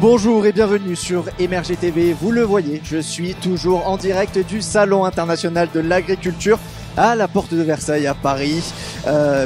Bonjour et bienvenue sur Emerger TV. Vous le voyez, je suis toujours en direct du Salon international de l'agriculture à la porte de Versailles à Paris.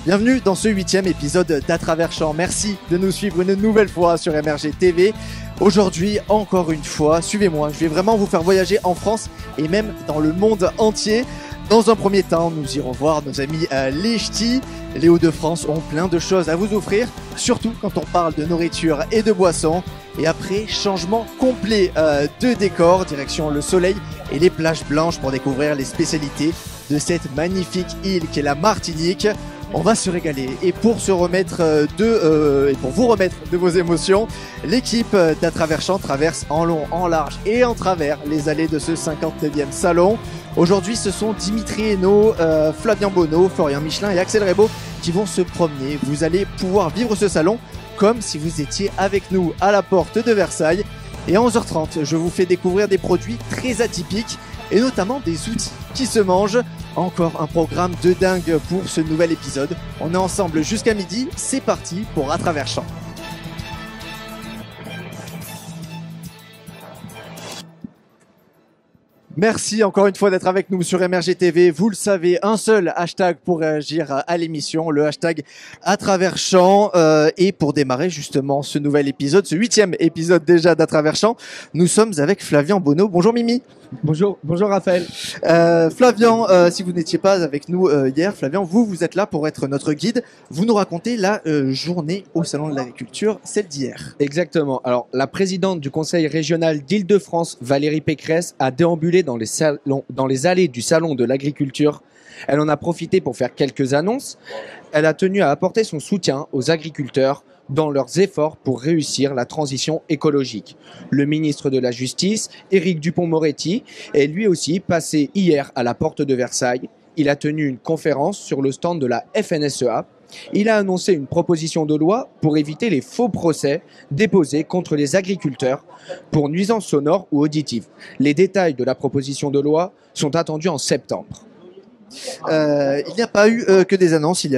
Bienvenue dans ce 8e épisode d'À travers champs. Merci de nous suivre une nouvelle fois sur Emerger TV. Aujourd'hui, encore une fois, suivez-moi, je vais vraiment vous faire voyager en France et même dans le monde entier. Dans un premier temps, nous irons voir nos amis les Ch'tis. Les Hauts-de-France ont plein de choses à vous offrir, surtout quand on parle de nourriture et de boissons. Et après, changement complet de décor, direction le soleil et les plages blanches pour découvrir les spécialités de cette magnifique île qu'est la Martinique. On va se régaler et pour se remettre et pour vous remettre de vos émotions, l'équipe d'À travers champs traverse en long, en large et en travers les allées de ce 59e salon. Aujourd'hui, ce sont Dimitri Hainaut, Flavien Bonneau, Florian Michelin et Axel Rebaud qui vont se promener. Vous allez pouvoir vivre ce salon comme si vous étiez avec nous à la porte de Versailles. Et à 11h30, je vous fais découvrir des produits très atypiques et notamment des outils qui se mangent. Encore un programme de dingue pour ce nouvel épisode. On est ensemble jusqu'à midi, c'est parti pour À travers champs. Merci encore une fois d'être avec nous sur Emerger TV. Vous le savez, un seul hashtag pour réagir à l'émission, le hashtag À travers champs. Et pour démarrer justement ce nouvel épisode, ce 8e épisode déjà d'À travers champs, nous sommes avec Flavien Bonneau. Bonjour Mimi. Bonjour Raphaël. Flavien, si vous n'étiez pas avec nous hier, Flavien, vous êtes là pour être notre guide. Vous nous racontez la journée au Salon de l'Agriculture, celle d'hier. Exactement. Alors, la présidente du Conseil régional d'Île-de-France, Valérie Pécresse, a déambulé dans les allées du Salon de l'Agriculture. Elle en a profité pour faire quelques annonces. Elle a tenu à apporter son soutien aux agriculteurs dans leurs efforts pour réussir la transition écologique. Le ministre de la Justice, Éric Dupond-Moretti, est lui aussi passé hier à la porte de Versailles. Il a tenu une conférence sur le stand de la FNSEA. Il a annoncé une proposition de loi pour éviter les faux procès déposés contre les agriculteurs pour nuisances sonores ou auditives. Les détails de la proposition de loi sont attendus en septembre. Il n'y a pas eu que des annonces, il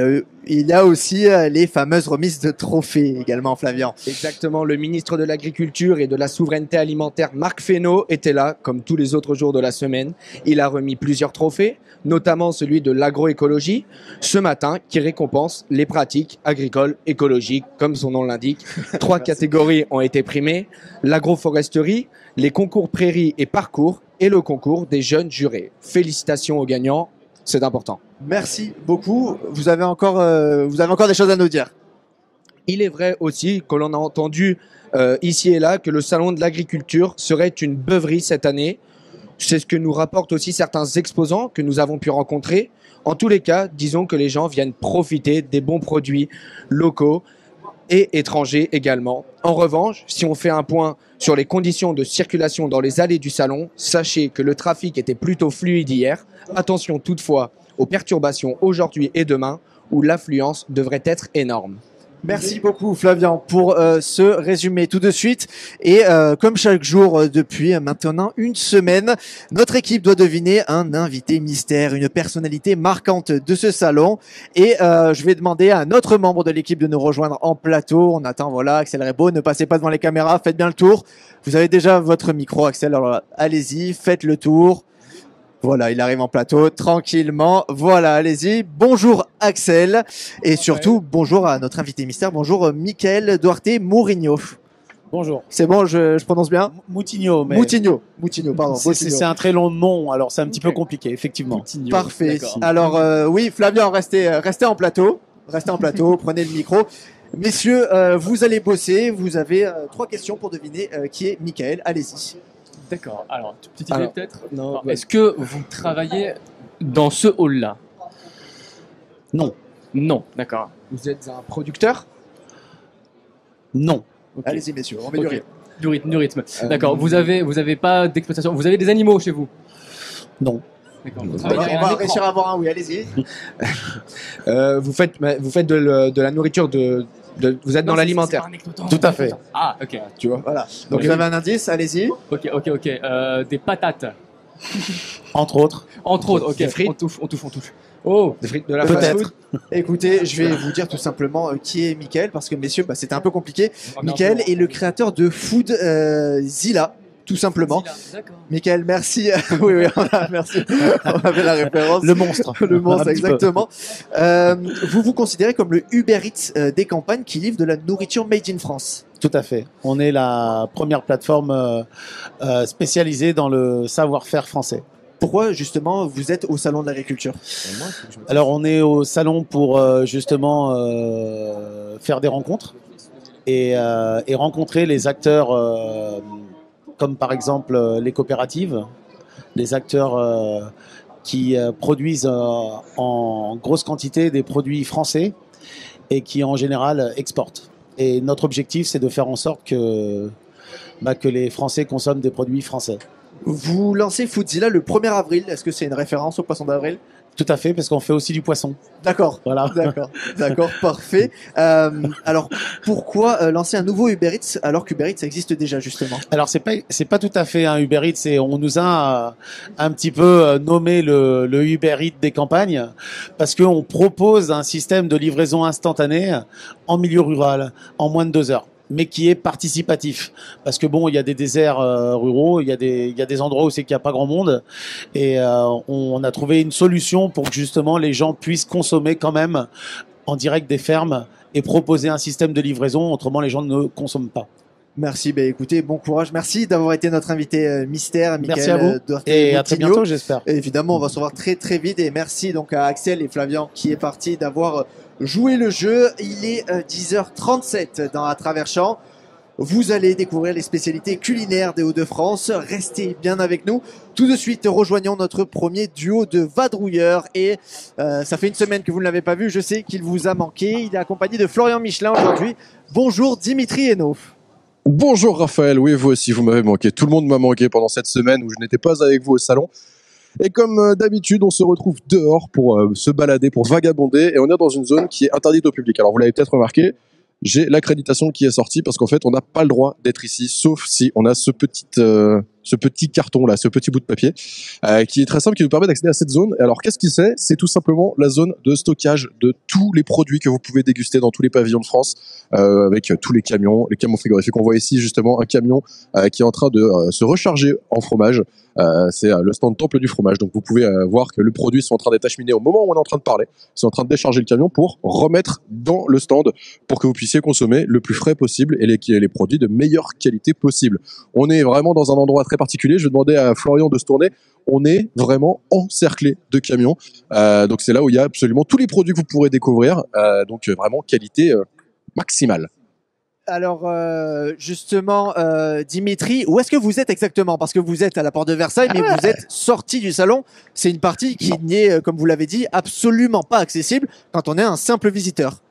y a aussi les fameuses remises de trophées également, Flavien. Exactement, le ministre de l'Agriculture et de la Souveraineté Alimentaire, Marc Fesneau, était là, comme tous les autres jours de la semaine. Il a remis plusieurs trophées, notamment celui de l'agroécologie, ce matin, qui récompense les pratiques agricoles écologiques, comme son nom l'indique. 3 catégories ont été primées, l'agroforesterie, les concours prairies et parcours, et le concours des jeunes jurés. Félicitations aux gagnants. C'est important. Merci beaucoup. Vous avez encore des choses à nous dire. Il est vrai aussi que l'on a entendu ici et là que le salon de l'agriculture serait une beuverie cette année. C'est ce que nous rapportent aussi certains exposants que nous avons pu rencontrer. En tous les cas, disons que les gens viennent profiter des bons produits locaux et étrangers également. En revanche, si on fait un point sur les conditions de circulation dans les allées du salon, sachez que le trafic était plutôt fluide hier. Attention toutefois aux perturbations aujourd'hui et demain où l'affluence devrait être énorme. Merci beaucoup Flavien pour ce résumé tout de suite. Et comme chaque jour depuis maintenant une semaine, notre équipe doit deviner un invité mystère, une personnalité marquante de ce salon. Et je vais demander à notre membre de l'équipe de nous rejoindre en plateau. On attend, voilà, Axel Rebaud, ne passez pas devant les caméras, faites bien le tour. Vous avez déjà votre micro, Axel, alors allez-y, faites le tour. Voilà, il arrive en plateau tranquillement. Voilà, allez-y. Bonjour Axel et surtout bonjour à notre invité mystère. Bonjour Michael Duarte Mourinho. Bonjour. C'est bon, je prononce bien. Moutinho. Moutinho, pardon. C'est un très long nom, alors c'est un petit peu compliqué, effectivement. Moutinho. Parfait. Alors oui, Flavien, restez en plateau. Restez en plateau, prenez le micro. Messieurs, vous allez bosser. Vous avez 3 questions pour deviner qui est Michael. Allez-y. D'accord. Alors, petite idée peut-être. Est-ce que vous travaillez dans ce hall-là? Non. Non, d'accord. Vous êtes un producteur? Non. Okay. Allez-y, messieurs, on met du rythme. Du rythme. D'accord. Vous avez pas d'exploitation. Vous avez des animaux chez vous? Non. D'accord. On va réussir à avoir un oui. Allez-y. Vous faites de la nourriture vous êtes dans l'alimentaire. Tout à fait. Ah, ok. Tu vois. Voilà. Donc vous avez un indice, allez-y. Ok. Des patates. Entre autres. Entre autres, ok. Des frites. On touche. Oh, Des frites de la Peut-être. fast-food. Écoutez, je vais vous dire tout simplement qui est Mickaël, parce que messieurs, c'était un peu compliqué. Oh, Mickaël merci. est le créateur de Food Zilla, tout simplement. D'accord. Mickaël, merci. Oui, merci. On avait la référence. Le monstre. Le monstre, Un petit peu. exactement. Vous vous considérez comme le Uber Eats des campagnes qui livre de la nourriture made in France. Tout à fait. On est la première plateforme spécialisée dans le savoir-faire français. Pourquoi justement vous êtes au salon de l'agriculture? Alors on est au salon pour justement faire des rencontres et rencontrer les acteurs comme par exemple les coopératives, les acteurs qui produisent en grosse quantité des produits français et qui en général exportent. Et notre objectif c'est de faire en sorte que les Français consomment des produits français. Vous lancez Foodzilla le 1er avril. Est-ce que c'est une référence au poisson d'avril? Tout à fait, parce qu'on fait aussi du poisson. D'accord. Voilà. D'accord, parfait. Alors, pourquoi lancer un nouveau Uber Eats alors qu'Uber Eats existe déjà justement? Alors c'est pas tout à fait un Uber Eats, on nous a un petit peu nommé le Uber Eats des campagnes parce qu'on propose un système de livraison instantanée en milieu rural en moins de 2 heures, mais qui est participatif. Parce que bon, il y a des déserts ruraux, il y a des endroits où c'est qu'il n'y a pas grand monde, et on a trouvé une solution pour que justement les gens puissent consommer quand même en direct des fermes et proposer un système de livraison, autrement les gens ne consomment pas. Merci, écoutez, bon courage. Merci d'avoir été notre invité mystère, Mickaël. Merci à vous et à très bientôt, j'espère. Évidemment, on va se revoir très très vite et merci donc à Axel et Flavien qui est parti d'avoir joué le jeu. Il est 10h37 dans À Travers Champs. Vous allez découvrir les spécialités culinaires des Hauts-de-France. Restez bien avec nous. Tout de suite, rejoignons notre premier duo de vadrouilleurs. Et ça fait une semaine que vous ne l'avez pas vu. Je sais qu'il vous a manqué. Il est accompagné de Florian Michelin aujourd'hui. Bonjour Dimitri Hainaut. Bonjour Raphaël, oui vous aussi vous m'avez manqué, tout le monde m'a manqué pendant cette semaine où je n'étais pas avec vous au salon. Et comme d'habitude, on se retrouve dehors pour se balader, pour vagabonder, et on est dans une zone qui est interdite au public. Alors vous l'avez peut-être remarqué, j'ai l'accréditation qui est sortie parce qu'en fait on n'a pas le droit d'être ici, sauf si on a ce petit carton là, ce petit bout de papier qui est très simple, qui nous permet d'accéder à cette zone. Et alors qu'est-ce que c'est? C'est tout simplement la zone de stockage de tous les produits que vous pouvez déguster dans tous les pavillons de France, avec tous les camions frigorifiques. On voit ici justement un camion qui est en train de se recharger en fromage. C'est le stand Temple du fromage. Donc vous pouvez voir que le produit sont en train d'être acheminés au moment où on est en train de parler. C'est en train de décharger le camion pour remettre dans le stand pour que vous puissiez consommer le plus frais possible et les produits de meilleure qualité possible. On est vraiment dans un endroit très particulier. Je vais demander à Florian de se tourner. On est vraiment encerclé de camions. Donc c'est là où il y a absolument tous les produits que vous pourrez découvrir. Donc vraiment qualité maximale. Alors justement, Dimitri, où est-ce que vous êtes exactement? Parce que vous êtes à la porte de Versailles, mais vous êtes sorti du salon. C'est une partie qui n'est, comme vous l'avez dit, absolument pas accessible quand on est un simple visiteur.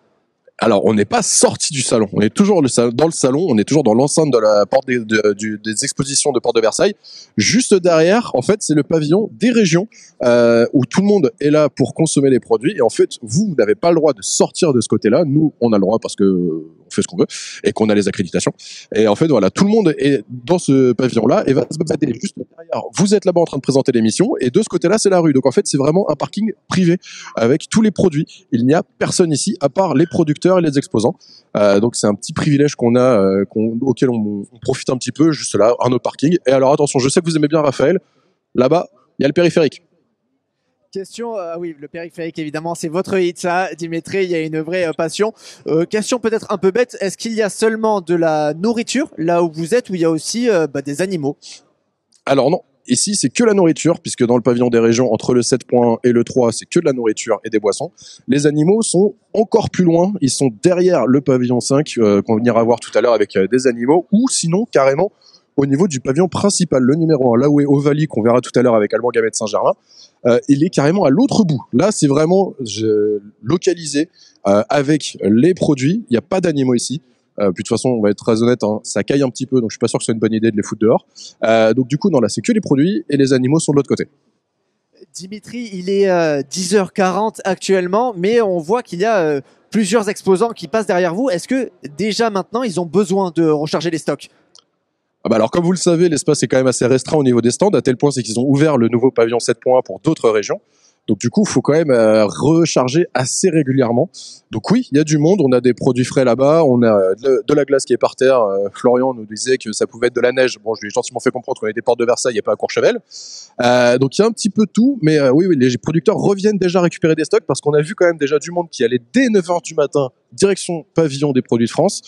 Alors, on n'est pas sorti du salon. On est toujours dans le salon. On est toujours dans l'enceinte de la porte des expositions de Porte de Versailles. Juste derrière, en fait, c'est le pavillon des régions où tout le monde est là pour consommer les produits. Et en fait, vous n'avez pas le droit de sortir de ce côté-là. Nous, on a le droit parce que on fait ce qu'on veut et qu'on a les accréditations. Et en fait, voilà, tout le monde est dans ce pavillon-là et va se balader juste derrière. Vous êtes là-bas en train de présenter l'émission et de ce côté-là, c'est la rue. Donc en fait, c'est vraiment un parking privé avec tous les produits. Il n'y a personne ici à part les producteurs et les exposants. Donc c'est un petit privilège qu'on a, auquel on profite un petit peu, juste là, un autre parking. Et alors attention, je sais que vous aimez bien Raphaël. Là-bas, il y a le périphérique. Question, oui, le périphérique, évidemment, c'est votre hit, ça, Dimitri, il y a une vraie passion. Question peut-être un peu bête, est-ce qu'il y a seulement de la nourriture, là où vous êtes, ou il y a aussi des animaux? Alors non, ici c'est que la nourriture, puisque dans le pavillon des régions, entre le 7.1 et le 3, c'est que de la nourriture et des boissons. Les animaux sont encore plus loin, ils sont derrière le pavillon 5, qu'on va venir voir tout à l'heure avec des animaux, ou sinon carrément au niveau du pavillon principal, le numéro 1, là où est Ovalie, qu'on verra tout à l'heure avec Alban Gamet de Saint-Germain. Il est carrément à l'autre bout. Là, c'est vraiment localisé avec les produits. Il n'y a pas d'animaux ici. Puis de toute façon, on va être très honnête, hein, ça caille un petit peu, donc je suis pas sûr que ce soit une bonne idée de les foutre dehors. Donc du coup, non, là, c'est que les produits et les animaux sont de l'autre côté. Dimitri, il est 10h40 actuellement, mais on voit qu'il y a plusieurs exposants qui passent derrière vous. Est-ce que déjà maintenant, ils ont besoin de recharger les stocks? Ah bah alors, comme vous le savez, l'espace est quand même assez restreint au niveau des stands, à tel point c'est qu'ils ont ouvert le nouveau pavillon 7.1 pour d'autres régions. Donc du coup, il faut quand même recharger assez régulièrement. Donc oui, il y a du monde, on a des produits frais là-bas, on a de la glace qui est par terre. Florian nous disait que ça pouvait être de la neige. Bon, je lui ai gentiment fait comprendre qu'on est des portes de Versailles et pas à Courchevel. Donc il y a un petit peu tout, mais oui, les producteurs reviennent déjà récupérer des stocks parce qu'on a vu quand même déjà du monde qui allait dès 9h du matin, direction pavillon des produits de France.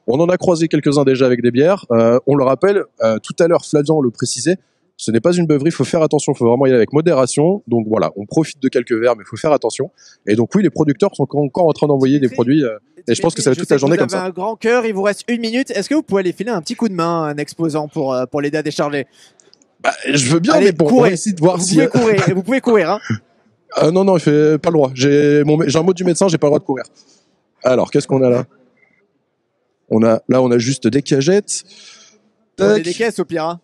On en a croisé quelques-uns déjà avec des bières. On le rappelle, tout à l'heure, Flavian le précisait, ce n'est pas une beuverie, il faut faire attention, il faut vraiment y aller avec modération. Donc voilà, on profite de quelques verres, mais il faut faire attention. Et donc oui, les producteurs sont encore en train d'envoyer des produits, et je pense que ça va être toute la journée comme ça. Vous avez un grand cœur, il vous reste 1 minute. Est-ce que vous pouvez aller filer un petit coup de main à un exposant pour l'aider à décharger? Bah, je veux bien, allez, mais bon, on va essayer de voir si... Vous pouvez courir, hein. Non, il fait pas le droit. J'ai un mot du médecin, j'ai pas le droit de courir. Alors, qu'est-ce qu'on a là? On a juste des cagettes. On des caisses au pire, hein.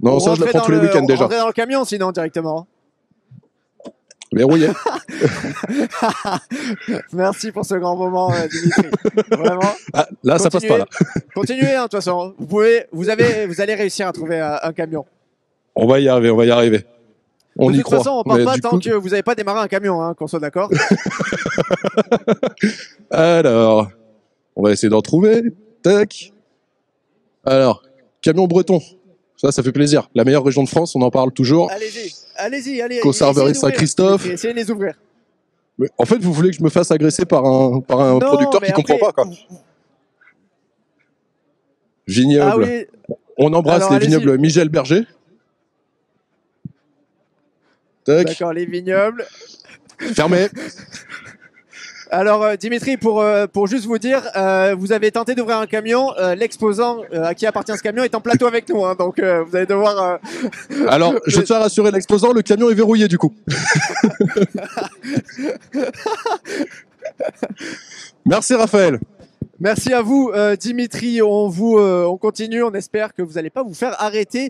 Non, ça je le prends tous les week-ends déjà. Rentrer dans le camion sinon directement. Verrouillé. Merci pour ce grand moment, Dimitri. Vraiment. Ah, là, ça passe pas là. Continuez, hein, de toute façon. Vous allez réussir à trouver un camion. On va y arriver. On y croit. De toute façon, on part pas tant que vous n'avez pas démarré un camion, hein, qu'on soit d'accord. Alors, on va essayer d'en trouver. Tac. Alors, camion breton. Ça fait plaisir. La meilleure région de France, on en parle toujours. Allez. Conserverie Saint-Christophe. Essayez de les ouvrir. Mais en fait, vous voulez que je me fasse agresser par un producteur qui comprend pas, quoi. Vignoble. Ah oui. On embrasse les vignobles Michel Berger. Tac. D'accord, les vignobles. Fermé. Alors Dimitri, pour juste vous dire, vous avez tenté d'ouvrir un camion, l'exposant à qui appartient ce camion est en plateau avec nous, hein, donc vous allez devoir... Alors, je tiens à rassurer l'exposant, le camion est verrouillé du coup. Merci Raphaël. Merci à vous Dimitri, on continue, on espère que vous n'allez pas vous faire arrêter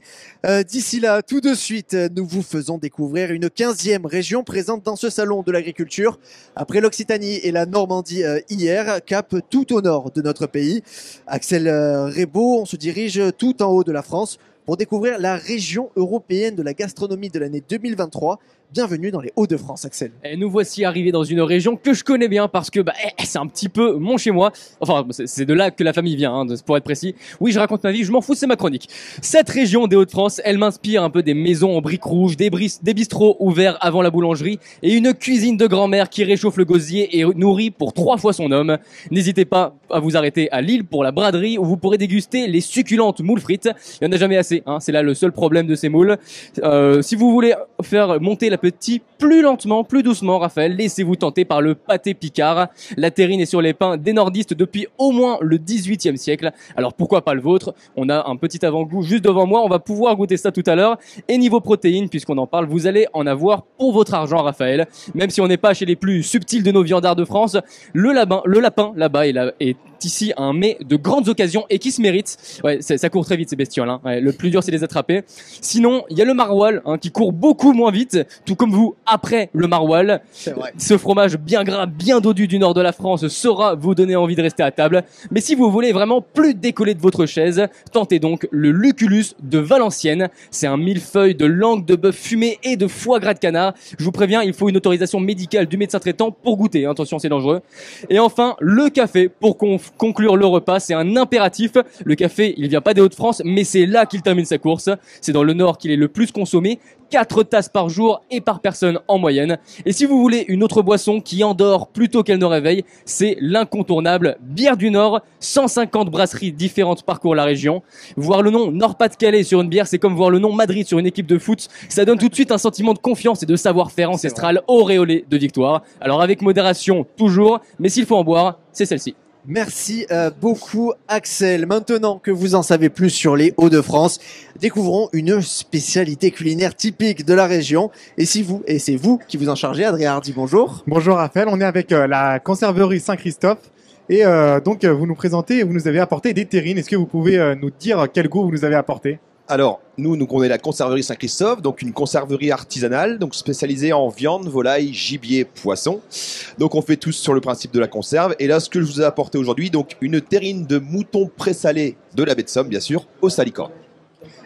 d'ici là. Tout de suite, nous vous faisons découvrir une 15e région présente dans ce salon de l'agriculture. Après l'Occitanie et la Normandie hier, cap tout au nord de notre pays. Axel Rebaud, on se dirige tout en haut de la France pour découvrir la région européenne de la gastronomie de l'année 2023. Bienvenue dans les Hauts-de-France, Axel. Et nous voici arrivés dans une région que je connais bien parce que c'est un petit peu mon chez-moi. Enfin, c'est de là que la famille vient, hein, pour être précis. Oui, je raconte ma vie, je m'en fous, c'est ma chronique. Cette région des Hauts-de-France, elle m'inspire un peu des maisons en briques rouges, des bistrots ouverts avant la boulangerie et une cuisine de grand-mère qui réchauffe le gosier et nourrit pour 3 fois son homme. N'hésitez pas à vous arrêter à Lille pour la braderie où vous pourrez déguster les succulentes moules frites. Il n'y en a jamais assez, hein, c'est là le seul problème de ces moules. Si vous voulez faire monter l'appétit plus lentement, plus doucement, Raphaël, laissez-vous tenter par le pâté picard. La terrine est sur les pains des nordistes depuis au moins le 18e siècle. Alors pourquoi pas le vôtre? On a un petit avant-goût juste devant moi, on va pouvoir goûter ça tout à l'heure. Et niveau protéines, puisqu'on en parle, vous allez en avoir pour votre argent, Raphaël. Même si on n'est pas chez les plus subtils de nos viandards de France, le lapin là-bas est ici un mets de grandes occasions et qui se mérite. Ouais, ça court très vite ces bestioles, hein. Ouais, le plus dur c'est de les attraper. Sinon, il y a le maroilles, hein, qui court beaucoup moins vite, tout comme vous après le maroilles. C'est vrai. Ce fromage bien gras, bien dodu du nord de la France saura vous donner envie de rester à table. Mais si vous voulez vraiment plus décoller de votre chaise, tentez donc le Lucullus de Valenciennes. C'est un millefeuille de langue de bœuf fumée et de foie gras de canard. Je vous préviens, il faut une autorisation médicale du médecin traitant pour goûter. Attention, c'est dangereux. Et enfin, le café pour conclure le repas, c'est un impératif. Le café, il vient pas des Hauts-de-France, mais c'est là qu'il termine sa course. C'est dans le nord qu'il est le plus consommé. 4 tasses par jour et par personne en moyenne. Et si vous voulez une autre boisson qui endort plutôt qu'elle ne réveille, c'est l'incontournable bière du Nord. 150 brasseries différentes parcourent la région. Voir le nom Nord-Pas-de-Calais sur une bière, c'est comme voir le nom Madrid sur une équipe de foot. Ça donne tout de suite un sentiment de confiance et de savoir-faire ancestral auréolé de victoire. Alors avec modération, toujours, mais s'il faut en boire, c'est celle-ci. Merci beaucoup Axel. Maintenant que vous en savez plus sur les Hauts-de-France, découvrons une spécialité culinaire typique de la région. Et c'est vous qui vous en chargez, Adrien Hardy, bonjour. Bonjour Raphaël, on est avec la conserverie Saint-Christophe. Et donc vous nous présentez, vous nous avez apporté des terrines. Est-ce que vous pouvez nous dire quel goût vous nous avez apporté ? Alors, nous, on est la conserverie Saint-Christophe, donc une conserverie artisanale, donc spécialisée en viande, volaille, gibier, poisson. Donc, on fait tout sur le principe de la conserve. Et là, ce que je vous ai apporté aujourd'hui, donc une terrine de mouton présalé de la baie de Somme, bien sûr, au salicorne.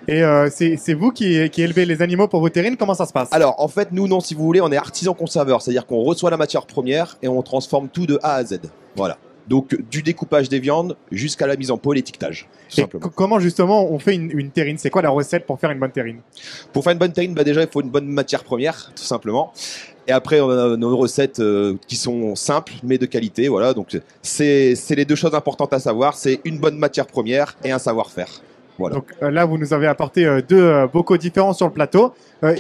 Et c'est vous qui élevez les animaux pour vos terrines. Comment ça se passe? Alors, en fait, nous, non, si vous voulez, on est artisan conserveur, c'est-à-dire qu'on reçoit la matière première et on transforme tout de A à Z. Voilà. Donc, du découpage des viandes jusqu'à la mise en pot et l'étiquetage, tout Et simplement. comment justement on fait une terrine? C'est quoi la recette pour faire une bonne terrine? Pour faire une bonne terrine, déjà, il faut une bonne matière première, tout simplement. Et après, on a nos recettes qui sont simples, mais de qualité. Voilà, donc c'est les deux choses importantes à savoir. C'est une bonne matière première et un savoir-faire. Voilà. Donc là, vous nous avez apporté deux bocaux différents sur le plateau.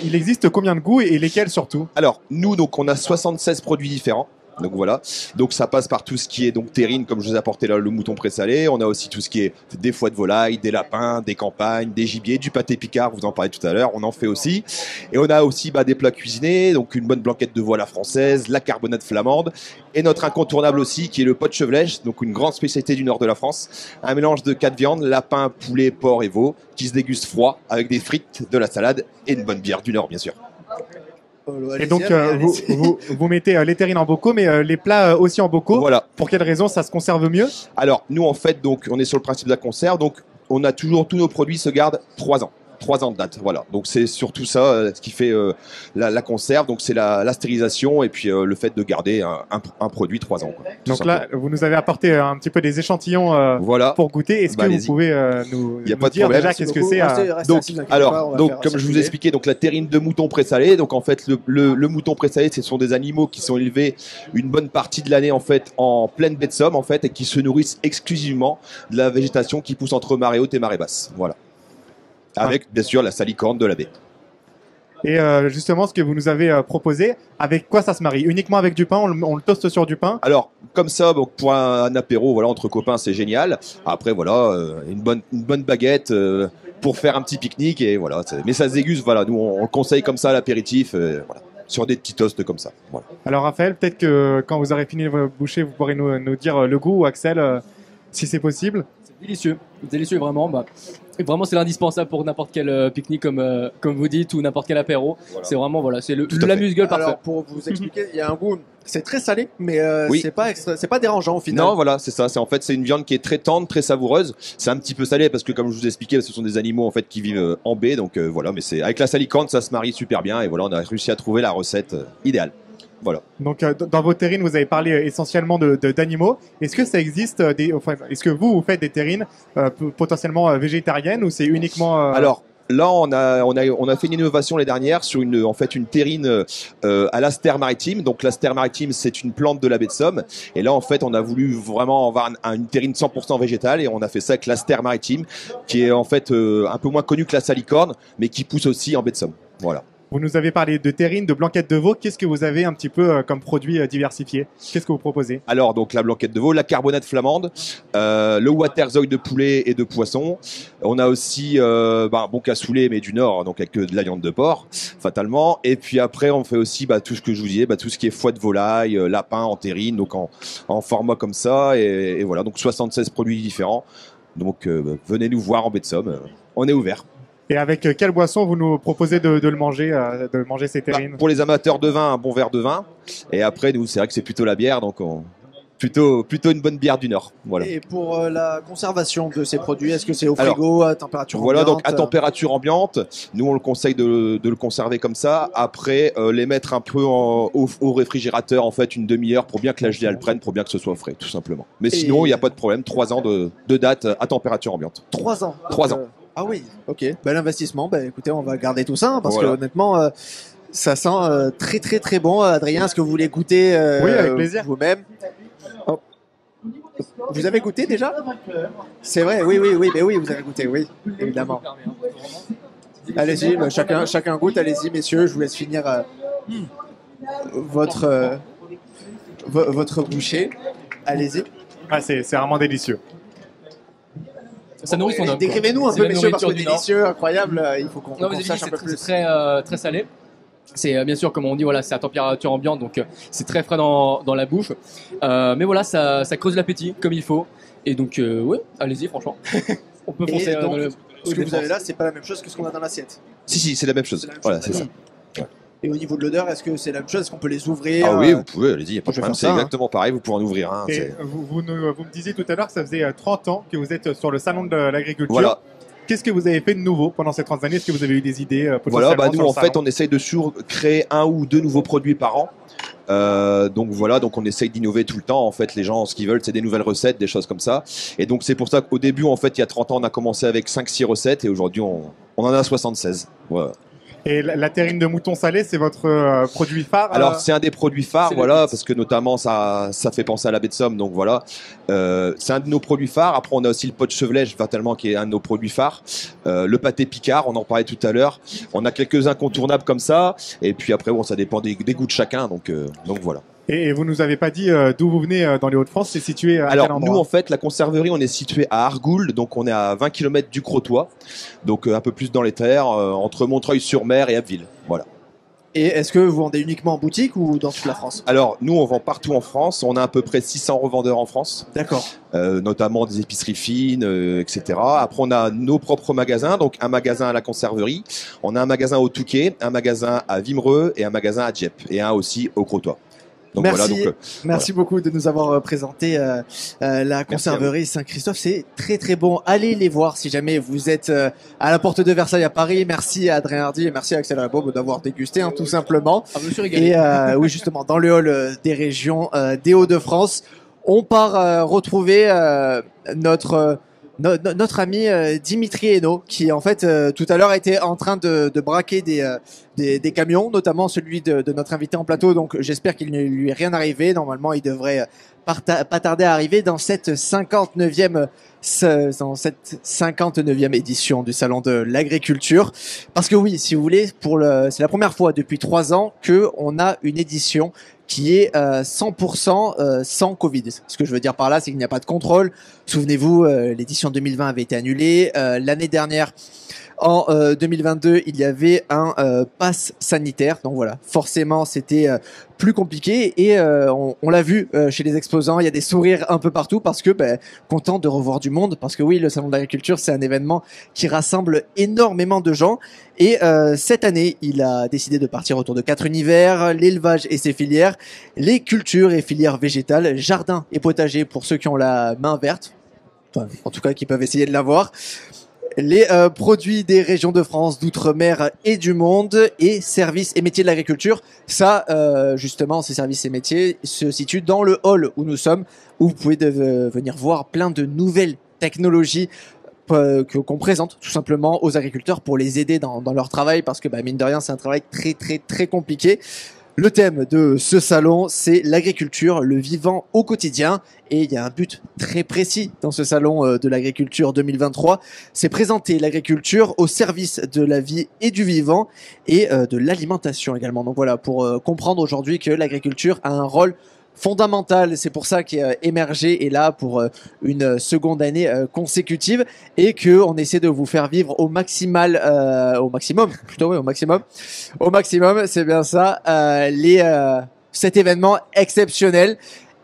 Il existe combien de goûts et lesquels surtout? Alors, nous, donc, on a 76 produits différents. Donc voilà, donc ça passe par tout ce qui est donc terrine, comme je vous ai apporté là le mouton présalé. On a aussi tout ce qui est des foies de volaille, des lapins, des campagnes, des gibiers, du pâté picard, vous en parlez tout à l'heure, on en fait aussi. Et on a aussi des plats cuisinés, donc une bonne blanquette de veau à la française, la carbonate flamande, et notre incontournable aussi qui est le pot de chevelèche, donc une grande spécialité du nord de la France. Un mélange de 4 viandes, lapin, poulet, porc et veau, qui se déguste froid avec des frites, de la salade et une bonne bière du nord bien sûr. Et donc, vous mettez les terrines en bocaux, mais les plats aussi en bocaux. Voilà. Pour quelle raison ça se conserve mieux? Alors, nous, en fait, donc, on est sur le principe de la conserve. Donc, on a toujours, tous nos produits se gardent 3 ans. 3 ans de date, voilà. Donc c'est surtout ça ce qui fait la conserve. Donc c'est la stérilisation et puis le fait de garder un produit 3 ans. Quoi, donc là, vous nous avez apporté un petit peu des échantillons voilà. pour goûter. Est-ce que vous pouvez nous dire déjà qu'est-ce que c'est? Donc, comme je vous ai expliqué, donc la terrine de mouton présalé. Donc en fait, le mouton présalé, ce sont des animaux qui sont élevés une bonne partie de l'année en fait en pleine baie de Somme en fait et qui se nourrissent exclusivement de la végétation qui pousse entre marée haute et marée basse. Voilà. Avec, bien sûr, la salicorne de la baie. Et justement, ce que vous nous avez proposé, avec quoi ça se marie? Uniquement avec du pain? On le toste sur du pain? Alors, comme ça, donc, pour un apéro, voilà, entre copains, c'est génial. Après, voilà, une bonne baguette pour faire un petit pique-nique. Et voilà, mais ça se déguste, voilà. Nous, on le conseille comme ça à l'apéritif, voilà, sur des petits toasts comme ça. Voilà. Alors, Raphaël, peut-être que quand vous aurez fini vos bouchées, vous pourrez nous dire le goût, ou Axel, si c'est possible. C'est délicieux vraiment. Et vraiment, c'est l'indispensable pour n'importe quel pique-nique, comme vous dites, ou n'importe quel apéro. Voilà. C'est vraiment, voilà, c'est l'amuse-gueule parfait. Alors, pour vous expliquer, il y a un goût, c'est très salé, mais oui. c'est pas dérangeant au final. Non, voilà, c'est ça. C'est une viande qui est très tendre, très savoureuse. C'est un petit peu salé parce que, comme je vous ai expliqué, ce sont des animaux en fait qui vivent en baie. Donc voilà, mais c'est avec la salicorne, ça se marie super bien. Et voilà, on a réussi à trouver la recette idéale. Voilà. Donc, dans vos terrines, vous avez parlé essentiellement d'animaux. Est-ce que ça existe est-ce que vous faites des terrines potentiellement végétariennes ou c'est uniquement Alors là, on a fait une innovation l'année dernière sur une terrine à l'astère maritime. Donc l'astère maritime, c'est une plante de la baie de Somme. Et là, en fait, on a voulu vraiment avoir une terrine 100% végétale et on a fait ça avec l'astère maritime, qui est en fait un peu moins connue que la salicorne, mais qui pousse aussi en baie de Somme. Voilà. Vous nous avez parlé de terrine, de blanquette de veau. Qu'est-ce que vous avez un petit peu comme produit diversifié? Qu'est-ce que vous proposez? Alors, donc la blanquette de veau, la carbonate flamande, le waterzooi de poulet et de poisson. On a aussi bon cassoulet, mais du Nord, donc avec de la viande de porc, fatalement. Et puis après, on fait aussi tout ce que je vous disais, tout ce qui est foie de volaille, lapin en terrine, donc en format comme ça. Et voilà, donc 76 produits différents. Donc venez nous voir en baie de Somme, on est ouvert. Et avec quelle boisson vous nous proposez de manger ces terrines? Pour les amateurs de vin, un bon verre de vin. Et après, nous, c'est vrai que c'est plutôt la bière, donc plutôt une bonne bière du Nord. Voilà. Et pour la conservation de ces produits, est-ce que c'est au frigo, à température ambiante? Voilà, donc à température ambiante. Nous, on le conseille de le conserver comme ça. Après, les mettre un peu au réfrigérateur, en fait, une demi-heure pour bien que la gelée le prenne, pour bien que ce soit frais, tout simplement. Mais sinon, il n'y a pas de problème. 3 ans de date à température ambiante. 3 ans. 3 ans. Ah oui, ok. Bel investissement. Écoutez, on va garder tout ça parce que honnêtement, ça sent très très très bon. Adrien, est-ce que vous voulez goûter oui, avec plaisir. Vous-même? Oh. Vous avez goûté déjà? C'est vrai, oui, vous avez goûté, oui, évidemment. Allez-y, chacun goûte. Allez-y, messieurs, je vous laisse finir votre bouchée. Allez-y. Ah, c'est vraiment délicieux. Ça nourrit son homme. Décrivez-nous un peu, messieurs, parce que délicieux, incroyable, il faut qu'on sache un peu plus. C'est très salé. C'est bien sûr, comme on dit, voilà, c'est à température ambiante, donc c'est très frais dans la bouche. Mais voilà, ça creuse l'appétit comme il faut. Et donc, ouais, allez-y, franchement. On peut foncer. Ce que vous avez là, c'est pas la même chose que ce qu'on a dans l'assiette. Si, c'est la même chose. C'est la même Voilà, chose, c'est ça. d'accord. Et au niveau de l'odeur, est-ce que c'est la même chose? Est-ce qu'on peut les ouvrir? Ah oui, vous pouvez, allez-y, il n'y a pas de je vais problème. faire C'est ça, hein. exactement pareil, vous pouvez en ouvrir un. Et c'est- vous me disiez tout à l'heure que ça faisait 30 ans que vous êtes sur le salon de l'agriculture. Voilà. Qu'est-ce que vous avez fait de nouveau pendant ces 30 années? Est-ce que vous avez eu des idées Voilà, potentiellement nous sur le en fait, salon on essaye de créer 1 ou 2 nouveaux produits par an. Donc voilà, donc on essaye d'innover tout le temps. En fait, les gens, ce qu'ils veulent, c'est des nouvelles recettes, des choses comme ça. Et donc c'est pour ça qu'au début, en fait, il y a 30 ans, on a commencé avec 5-6 recettes et aujourd'hui, on en a 76. Voilà. Et la terrine de mouton salé, c'est votre produit phare? Alors c'est un des produits phares, c'est voilà, le parce que notamment ça fait penser à la baie de Somme, donc voilà. C'est un de nos produits phares. Après on a aussi le pot de chevelèche, fatalement, qui est un de nos produits phares. Le pâté Picard, on en parlait tout à l'heure. On a quelques incontournables comme ça, et puis après bon, ça dépend des goûts de chacun, donc voilà. Et vous nous avez pas dit d'où vous venez dans les Hauts-de-France, c'est situé à quel Alors endroit? nous en fait la conserverie on est situé à Argoul, donc on est à 20 km du Crotoy, donc un peu plus dans les terres, entre Montreuil-sur-Mer et Abbeville. Voilà. Et est-ce que vous vendez uniquement en boutique ou dans toute la France? Alors nous on vend partout en France, on a à peu près 600 revendeurs en France, D'accord. notamment des épiceries fines, etc. Après on a nos propres magasins, donc un magasin à la conserverie, on a un magasin au Touquet, un magasin à Vimereux et un magasin à Dieppe et un aussi au Crotoy. Donc Merci. voilà, donc Merci beaucoup de nous avoir présenté la conserverie Saint-Christophe. C'est très très bon. Allez les voir si jamais vous êtes à la porte de Versailles à Paris. Merci à Adrien Hardy et merci à Axel Alabob d'avoir dégusté, tout simplement. Ah, je me suis régalé. Et oui, justement, dans le hall des régions des Hauts-de-France, on part retrouver notre ami Dimitri Hainaut, qui en fait tout à l'heure était en train de braquer des camions, notamment celui de notre invité en plateau. Donc j'espère qu'il ne lui est rien arrivé. Normalement, il devrait pas tarder à arriver dans cette 59e édition du Salon de l'Agriculture. Parce que oui, si vous voulez, c'est la première fois depuis 3 ans que on a une édition qui est 100% sans Covid. Ce que je veux dire par là, c'est qu'il n'y a pas de contrôle. Souvenez-vous, l'édition 2020 avait été annulée. L'année dernière, en 2022, il y avait un pass sanitaire. Donc voilà, forcément, c'était plus compliqué. Et on l'a vu chez les exposants, il y a des sourires un peu partout parce que content de revoir du monde. Parce que oui, le Salon de l'Agriculture, c'est un événement qui rassemble énormément de gens. Et cette année, il a décidé de partir autour de 4 univers: l'élevage et ses filières, les cultures et filières végétales, jardin et potager pour ceux qui ont la main verte, enfin, en tout cas qui peuvent essayer de l'avoir, les produits des régions de France, d'outre-mer et du monde, et services et métiers de l'agriculture. Ça, justement, ces services et métiers se situent dans le hall où nous sommes, où vous pouvez venir voir plein de nouvelles technologies qu'on présente tout simplement aux agriculteurs pour les aider dans leur travail, parce que mine de rien c'est un travail très très très compliqué. Le thème de ce salon, c'est l'agriculture, le vivant au quotidien, et il y a un but très précis dans ce salon de l'agriculture 2023, c'est présenter l'agriculture au service de la vie et du vivant et de l'alimentation également. Donc voilà, pour comprendre aujourd'hui que l'agriculture a un rôle fondamental. C'est pour ça qu'Émerger est là pour une seconde année consécutive, et que on essaie de vous faire vivre au maximum, c'est bien ça, cet événement exceptionnel.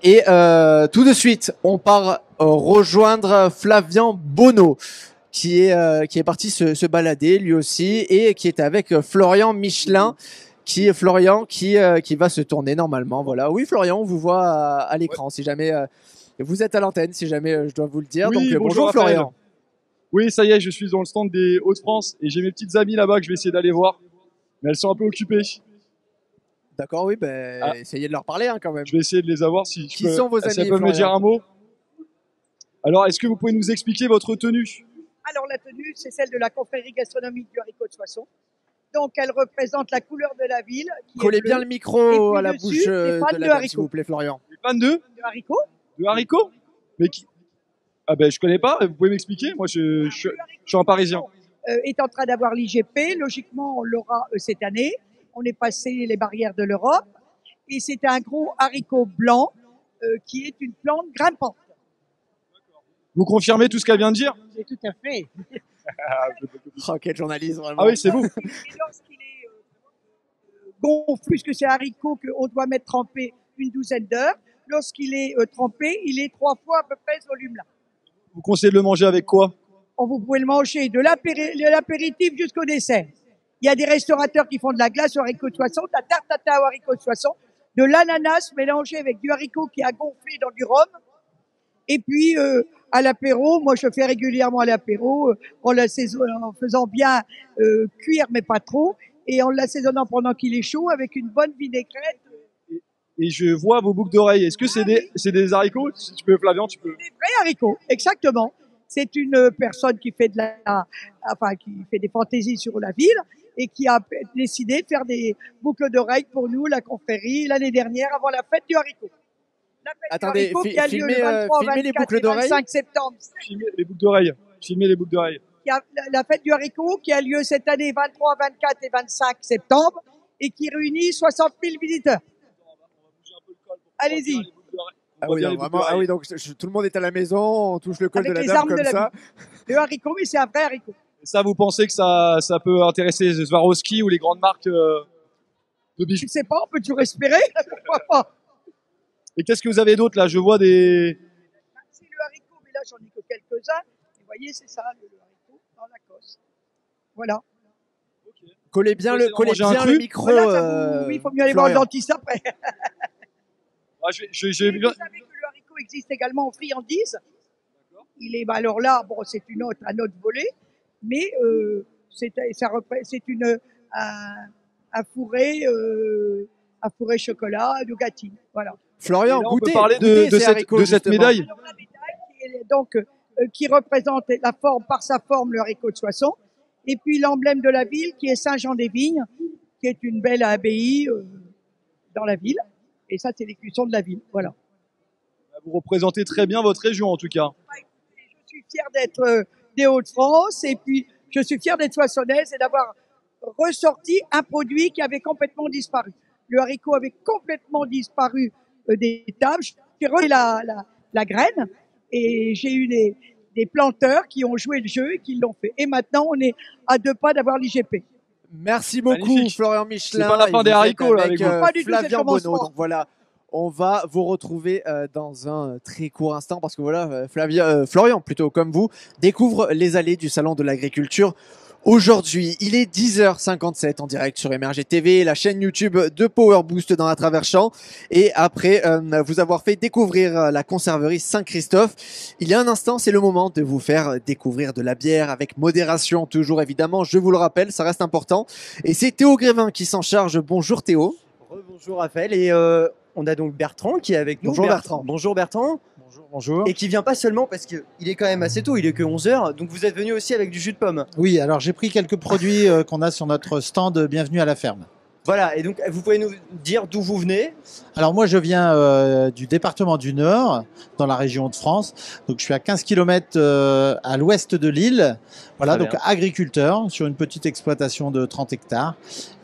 Et tout de suite, on part rejoindre Flavien Bonneau, qui est parti se balader lui aussi, et qui est avec Florian Michelin, qui va se tourner normalement. Voilà. Oui, Florian, on vous voit à l'écran, si jamais vous êtes à l'antenne, si jamais je dois vous le dire. Oui, Donc bonjour Raphaël. Florian. Oui, ça y est, je suis dans le stand des Hauts-de-France et j'ai mes petites amies là-bas que je vais essayer d'aller voir. Mais elles sont un peu occupées. D'accord, oui, Ah. essayez de leur parler quand même. Je vais essayer de les avoir si Qui sont vos si amis, elles peuvent me Florian dire un mot. Alors, est-ce que vous pouvez nous expliquer votre tenue? Alors la tenue, c'est celle de la confrérie gastronomique du haricot de Soissons. Donc elle représente la couleur de la ville. Qui Collez est bleue. bien le micro Et à la puis bouche dessus, des fans de de la dame, haricots. s'il vous plaît, Florian. Les fans de De haricots. haricots? Mais qui? Ah ben, je connais pas. Vous pouvez m'expliquer? Moi, je suis un Parisien. Est en train d'avoir l'IGP. Logiquement, on l'aura cette année. On est passé les barrières de l'Europe. Et c'est un gros haricot blanc qui est une plante grimpante. Vous confirmez tout ce qu'elle vient de dire? C'est tout à fait. Oh, quel journaliste, vraiment. Ah oui, c'est vous. Et lorsqu'il est gonflé, puisque c'est un haricot qu'on doit mettre trempé une douzaine d'heures, lorsqu'il est trempé, il est 3 fois à peu près ce volume-là. Vous conseillez de le manger avec quoi? Vous pouvez le manger de l'apéritif jusqu'au dessert. Il y a des restaurateurs qui font de la glace au haricot de Soissons, de la tarte tatin au haricot de Soissons, de l'ananas mélangé avec du haricot qui a gonflé dans du rhum. Et puis, à l'apéro, moi je fais régulièrement à l'apéro, en faisant bien cuire, mais pas trop, et en l'assaisonnant pendant qu'il est chaud avec une bonne vinaigrette. Et je vois vos boucles d'oreilles. Est-ce que c'est des haricots? Si tu peux, Flavien, tu peux. Des vrais haricots, exactement. C'est une personne qui fait qui fait des fantaisies sur la ville et qui a décidé de faire des boucles d'oreilles pour nous, la confrérie, l'année dernière, avant la fête du haricot. La fête Attendez, du haricot qui a lieu le 23, filmez les 24 boucles et d'oreilles. 25 septembre. Filmez les boucles d'oreilles. Filmez les boucles d'oreilles. La fête du haricot qui a lieu cette année 23, 24 et 25 septembre et qui réunit 60 000 visiteurs. Allez-y. Ah oui, non, vraiment, ah oui, donc tout le monde est à la maison, on touche le col Avec de la les dame armes comme de la ça. Le haricot, mais c'est un vrai haricot. Ça, vous pensez que ça peut intéresser les Swarovski ou les grandes marques de bijoux? Je ne sais pas, on peut toujours espérer. Pourquoi pas? Et qu'est-ce que vous avez d'autre là? Je vois des... C'est le haricot, mais là j'en ai que quelques-uns. Vous voyez, c'est ça, le haricot dans la cosse. Voilà. Collez bien le micro. Voilà, oui, il faut mieux aller voir le Florian. dentiste après. Ah, Vous savez que le haricot existe également en friandise. Il est, alors là, bon, c'est un autre volet, mais c'est un fourré chocolat, nougatine. Voilà. Florian, Et là, on goûtez. peut parler goûtez ces de haricots, cette justement. médaille. Alors, la médaille qui représente la forme, par sa forme, le haricot de Soissons, et puis l'emblème de la ville qui est Saint-Jean-des-Vignes, qui est une belle abbaye dans la ville. Et ça, c'est l'écusson de la ville. Voilà. Vous représentez très bien votre région en tout cas. Je suis fière d'être des Hauts-de-France et puis je suis fière d'être soissonnaise et d'avoir ressorti un produit qui avait complètement disparu. Le haricot avait complètement disparu des tables. J'ai relais la graine et j'ai eu des planteurs qui ont joué le jeu et qui l'ont fait. Et maintenant, on est à 2 pas d'avoir l'IGP. Merci beaucoup, Magnifique. Florian Michelin. C'est pas la fin Et des vous haricots, êtes là, avec avec vous. Pas du tout, c'est le Flavien commencement. Bonneau. Donc voilà, on va vous retrouver dans un très court instant parce que voilà, Florian, plutôt comme vous, découvre les allées du Salon de l'Agriculture. Aujourd'hui, il est 10h57 en direct sur MRG TV, la chaîne YouTube de Power Boost dans la Travers Champ. Et après vous avoir fait découvrir la conserverie Saint-Christophe, il y a un instant, c'est le moment de vous faire découvrir de la bière avec modération, toujours évidemment, je vous le rappelle, ça reste important. Et c'est Théo Grévin qui s'en charge. Bonjour Théo. Bonjour Raphaël, et on a donc Bertrand qui est avec nous. Bonjour Bertrand. Bonjour Bertrand. Bonjour. Et qui vient pas seulement parce qu'il est quand même assez tôt, il est que 11h, donc vous êtes venu aussi avec du jus de pomme. Oui, alors j'ai pris quelques produits qu'on a sur notre stand Bienvenue à la ferme. Voilà, et donc vous pouvez nous dire d'où vous venez? Alors moi je viens du département du Nord, dans la région de France. Donc je suis à 15 km à l'ouest de l'île. Voilà, Très donc bien. agriculteur sur une petite exploitation de 30 hectares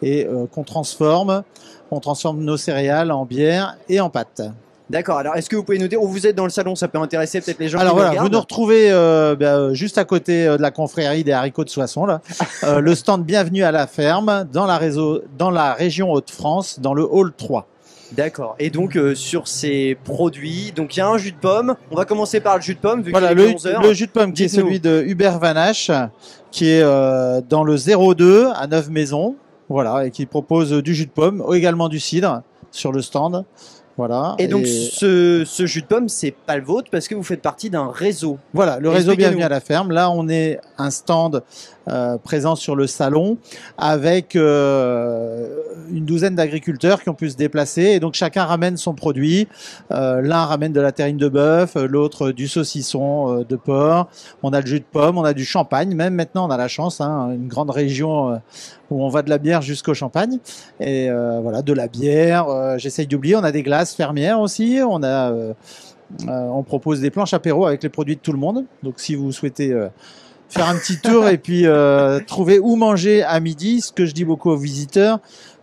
et qu'on transforme. On transforme nos céréales en bière et en pâte. D'accord, alors est-ce que vous pouvez nous dire où vous êtes dans le salon? Ça peut intéresser peut-être les gens Alors qui nous voilà, vous regardent. nous retrouvez juste à côté de la confrérie des haricots de Soissons, là. Le stand Bienvenue à la ferme, dans la région Hauts-de-France, dans le hall 3. D'accord, et donc sur ces produits, donc il y a un jus de pomme, on va commencer par le jus de pomme, vu Voilà, qu'il est 11h. le jus de pomme qui est Dites-nous. celui de Hubert Vanache, qui est dans le 02 à Neuve-Maisons, voilà, et qui propose du jus de pomme, également du cidre sur le stand. Voilà. Et donc ce jus de pomme, c'est pas le vôtre parce que vous faites partie d'un réseau. Voilà, le réseau Expliquez-nous. Bienvenue à la ferme. Là, on est un stand présent sur le salon avec une douzaine d'agriculteurs qui ont pu se déplacer. Et donc, chacun ramène son produit. L'un ramène de la terrine de bœuf, l'autre du saucisson de porc. On a le jus de pomme, on a du champagne. Même maintenant, on a la chance, hein, une grande région où on va de la bière jusqu'au champagne. Et voilà, de la bière. J'essaye d'oublier. On a des glaces fermières aussi. On propose des planches apéro avec les produits de tout le monde. Donc, si vous souhaitez faire un petit tour et puis trouver où manger à midi, ce que je dis beaucoup aux visiteurs,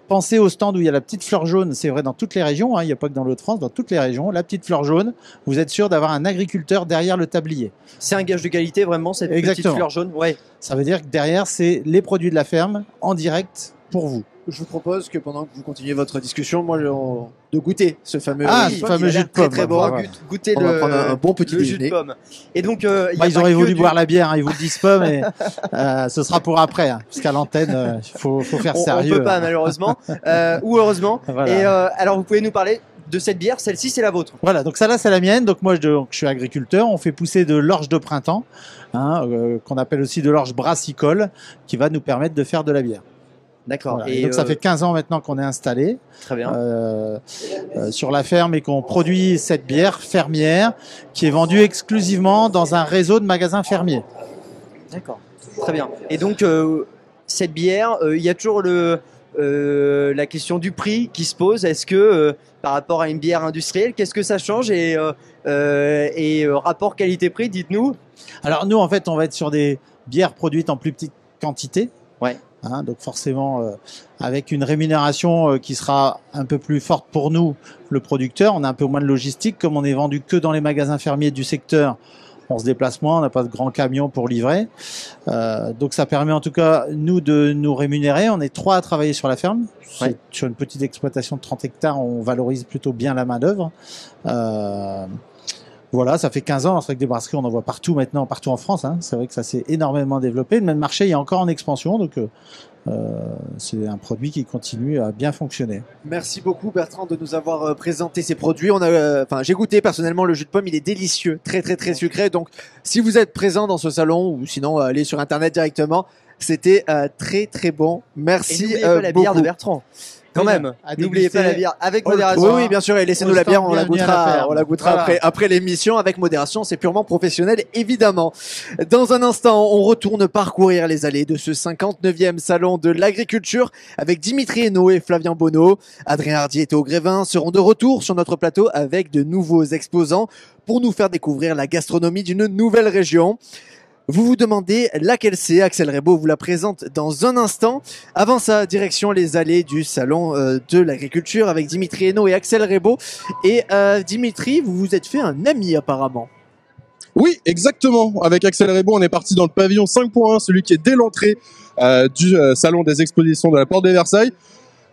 pensez au stand où il y a la petite fleur jaune. C'est vrai dans toutes les régions, hein, il n'y a pas que dans l'Hauts-de-France, dans toutes les régions. La petite fleur jaune, vous êtes sûr d'avoir un agriculteur derrière le tablier. C'est un gage de qualité, vraiment, cette petite Exactement. fleur jaune. Ouais. Ça veut dire que derrière, c'est les produits de la ferme en direct pour vous. je vous propose que pendant que vous continuez votre discussion, moi, de goûter ce fameux ce fameux jus de très pomme. très bon. Voilà. Goûter On va prendre un bon petit le jus de déjeuner. pomme. Et donc, Ils auraient voulu boire la bière, hein, ils vous le disent pas, mais ce sera pour après, hein, parce qu'à l'antenne, il faut faire on sérieux. peut pas malheureusement, ou heureusement. Voilà. Et alors, vous pouvez nous parler de cette bière. Celle-ci, c'est la vôtre. Voilà, donc ça là c'est la mienne. Donc moi je suis agriculteur. On fait pousser de l'orge de printemps, hein, qu'on appelle aussi de l'orge brassicole, qui va nous permettre de faire de la bière. D'accord. Voilà. Et donc ça fait 15 ans maintenant qu'on est installé Très bien. sur la ferme et qu'on produit cette bière fermière qui est vendue exclusivement dans un réseau de magasins fermiers. D'accord. Très bien. Et donc, cette bière, il y a toujours la question du prix qui se pose. Est-ce que par rapport à une bière industrielle, qu'est-ce que ça change et rapport qualité-prix, dites-nous. Alors nous en fait on va être sur des bières produites en plus petite quantité. Ouais. Hein, donc forcément avec une rémunération qui sera un peu plus forte pour nous, le producteur. On a un peu moins de logistique, comme on est vendu que dans les magasins fermiers du secteur. On se déplace moins, on n'a pas de grands camions pour livrer. Donc ça permet en tout cas, nous, de nous rémunérer. On est 3 à travailler sur la ferme. Ouais. Sur une petite exploitation de 30 hectares, on valorise plutôt bien la main-d'œuvre. Voilà, ça fait 15 ans. C'est vrai que des brasseries, on en voit partout maintenant, partout en France. Hein. C'est vrai que ça s'est énormément développé. Le même marché il est encore en expansion. Donc c'est un produit qui continue à bien fonctionner. Merci beaucoup Bertrand de nous avoir présenté ces produits. J'ai goûté personnellement le jus de pomme, il est délicieux, très très très sucré. Donc si vous êtes présent dans ce salon ou sinon allez sur internet directement, c'était très très bon. Merci Et n'oubliez pas la bière beaucoup. de Bertrand. Quand même, n'oubliez pas la bière avec Oui, modération. oui, bien sûr, et laissez-nous la bière, on la goûtera Voilà. après l'émission avec modération, c'est purement professionnel, évidemment. Dans un instant, on retourne parcourir les allées de ce 59e salon de l'agriculture avec Dimitri Hainaut et Flavien Bonneau. Adrien Hardy et Théo Grévin seront de retour sur notre plateau avec de nouveaux exposants pour nous faire découvrir la gastronomie d'une nouvelle région. Vous vous demandez laquelle c'est, Axel Rebaud vous la présente dans un instant. Avant ça, direction les allées du salon de l'agriculture avec Dimitri Hainaut et Axel Rebaud. Et Dimitri, vous vous êtes fait un ami apparemment. Oui, exactement. Avec Axel Rebaud, on est parti dans le pavillon 5.1, celui qui est dès l'entrée du salon des expositions de la Porte de Versailles.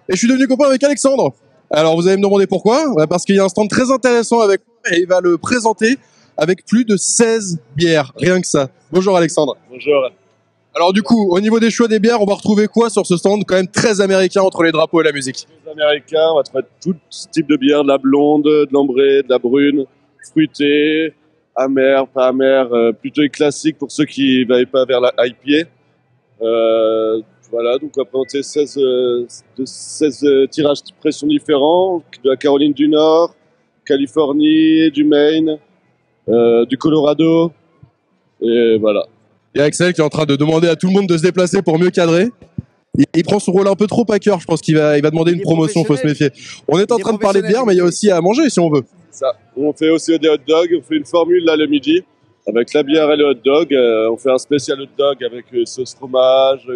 Et je suis devenu copain avec Alexandre. Alors vous allez me demander pourquoi ? Parce qu'il y a un stand très intéressant avec moi et il va le présenter avec plus de 16 bières, rien que ça. Bonjour Alexandre. Bonjour. Alors du coup, au niveau des choix des bières, on va retrouver quoi sur ce stand quand même très américain entre les drapeaux et la musique ? Les Américains, on va trouver tout type de bière, de la blonde, de l'ambrée, de la brune, fruitée, amère, pas amère, plutôt classique pour ceux qui ne n'aillent pas vers la IPA. Voilà, donc on va présenter 16 tirages de pression différents, de la Caroline du Nord, Californie, du Maine, du Colorado, et voilà. Il y a Axel qui est en train de demander à tout le monde de se déplacer pour mieux cadrer. Il prend son rôle un peu trop à cœur, je pense qu'il va demander une promotion, faut se méfier. On est en train de parler de bière, mais il y a aussi à manger si on veut. Ça. On fait aussi des hot dogs, on fait une formule là le midi, avec la bière et le hot dog. On fait un spécial hot dog avec sauce fromage,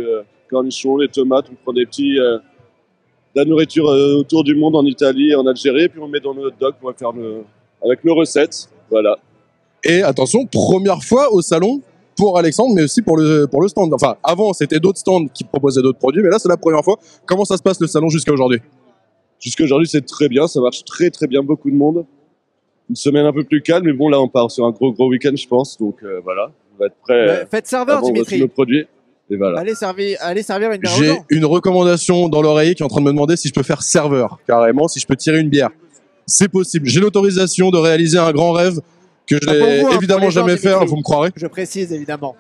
cornichons, les tomates, on prend des petits... de la nourriture autour du monde en Italie et en Algérie, et puis on met dans le hot dog pour faire avec nos recettes, voilà. Et attention, première fois au salon pour Alexandre, mais aussi pour le stand. Enfin, avant, c'était d'autres stands qui proposaient d'autres produits, mais là, c'est la première fois. Comment ça se passe le salon jusqu'à aujourd'hui ? Jusqu'à aujourd'hui, c'est très bien, ça marche très très bien, beaucoup de monde. Une semaine un peu plus calme, mais bon, là, on part sur un gros week-end, je pense, donc voilà, on va être prêt. Faites serveur, à vendre Dimitri. tous nos produits, et voilà. Allez servir une bière aux J'ai gens. une recommandation dans l'oreille qui est en train de me demander si je peux faire serveur, carrément, si je peux tirer une bière. C'est possible. J'ai l'autorisation de réaliser un grand rêve que je Pour vous, n'ai pour évidemment les gens, jamais fait, Dimitri. vous me croirez. Je précise évidemment.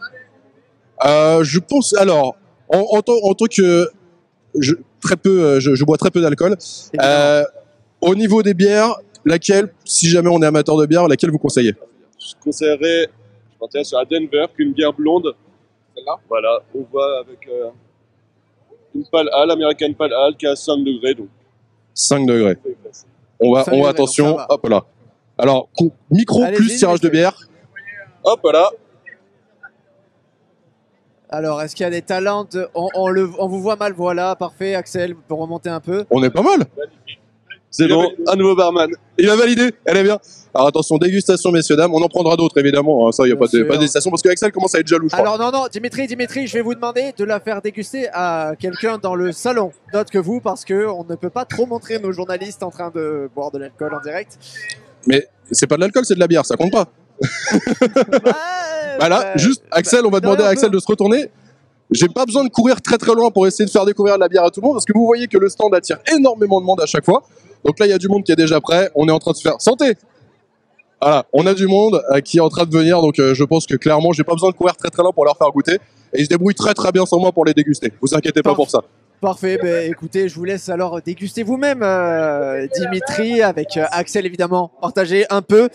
Je pense, alors, en tant que je bois très peu d'alcool. Au niveau des bières, laquelle, si jamais on est amateur de bière, laquelle vous conseillez ? Je conseillerais, je m'intéresse sur la Denver, qu'une bière blonde. Celle-là ? Voilà, on voit avec une Pale Ale, American Pale Ale, qui est à 5 degrés. Donc. 5 degrés. On va attention, donc ça va. hop là. Alors, micro Allez-y, plus tirage de Dimitri. bière. Hop là. Alors, est-ce qu'il y a des talents on vous voit mal, voilà, parfait, Axel, vous pouvez remonter un peu. On est pas mal. C'est bon, un nouveau barman. Il a validé, elle est bien. Alors attention, dégustation, messieurs, dames. On en prendra d'autres, évidemment. Hein. Ça, il n'y a pas de dégustation parce qu'Axel commence à être jaloux, je crois. Alors non, Dimitri, je vais vous demander de la faire déguster à quelqu'un dans le salon, d'autre que vous, parce que on ne peut pas trop montrer nos journalistes en train de boire de l'alcool en direct. Mais c'est pas de l'alcool, c'est de la bière, ça compte pas. Voilà, juste Axel, on va demander à Axel de se retourner. J'ai pas besoin de courir très très loin pour essayer de faire découvrir de la bière à tout le monde, parce que vous voyez que le stand attire énormément de monde à chaque fois. Donc là, il y a du monde qui est déjà prêt. On est en train de se faire santé. Voilà, on a du monde qui est en train de venir, donc je pense que clairement, j'ai pas besoin de courir très très loin pour leur faire goûter. Et ils se débrouillent très très bien sans moi pour les déguster. Vous inquiétez pas pour ça. Parfait, écoutez, je vous laisse alors déguster vous-même, Dimitri, avec Axel évidemment, partagez un peu.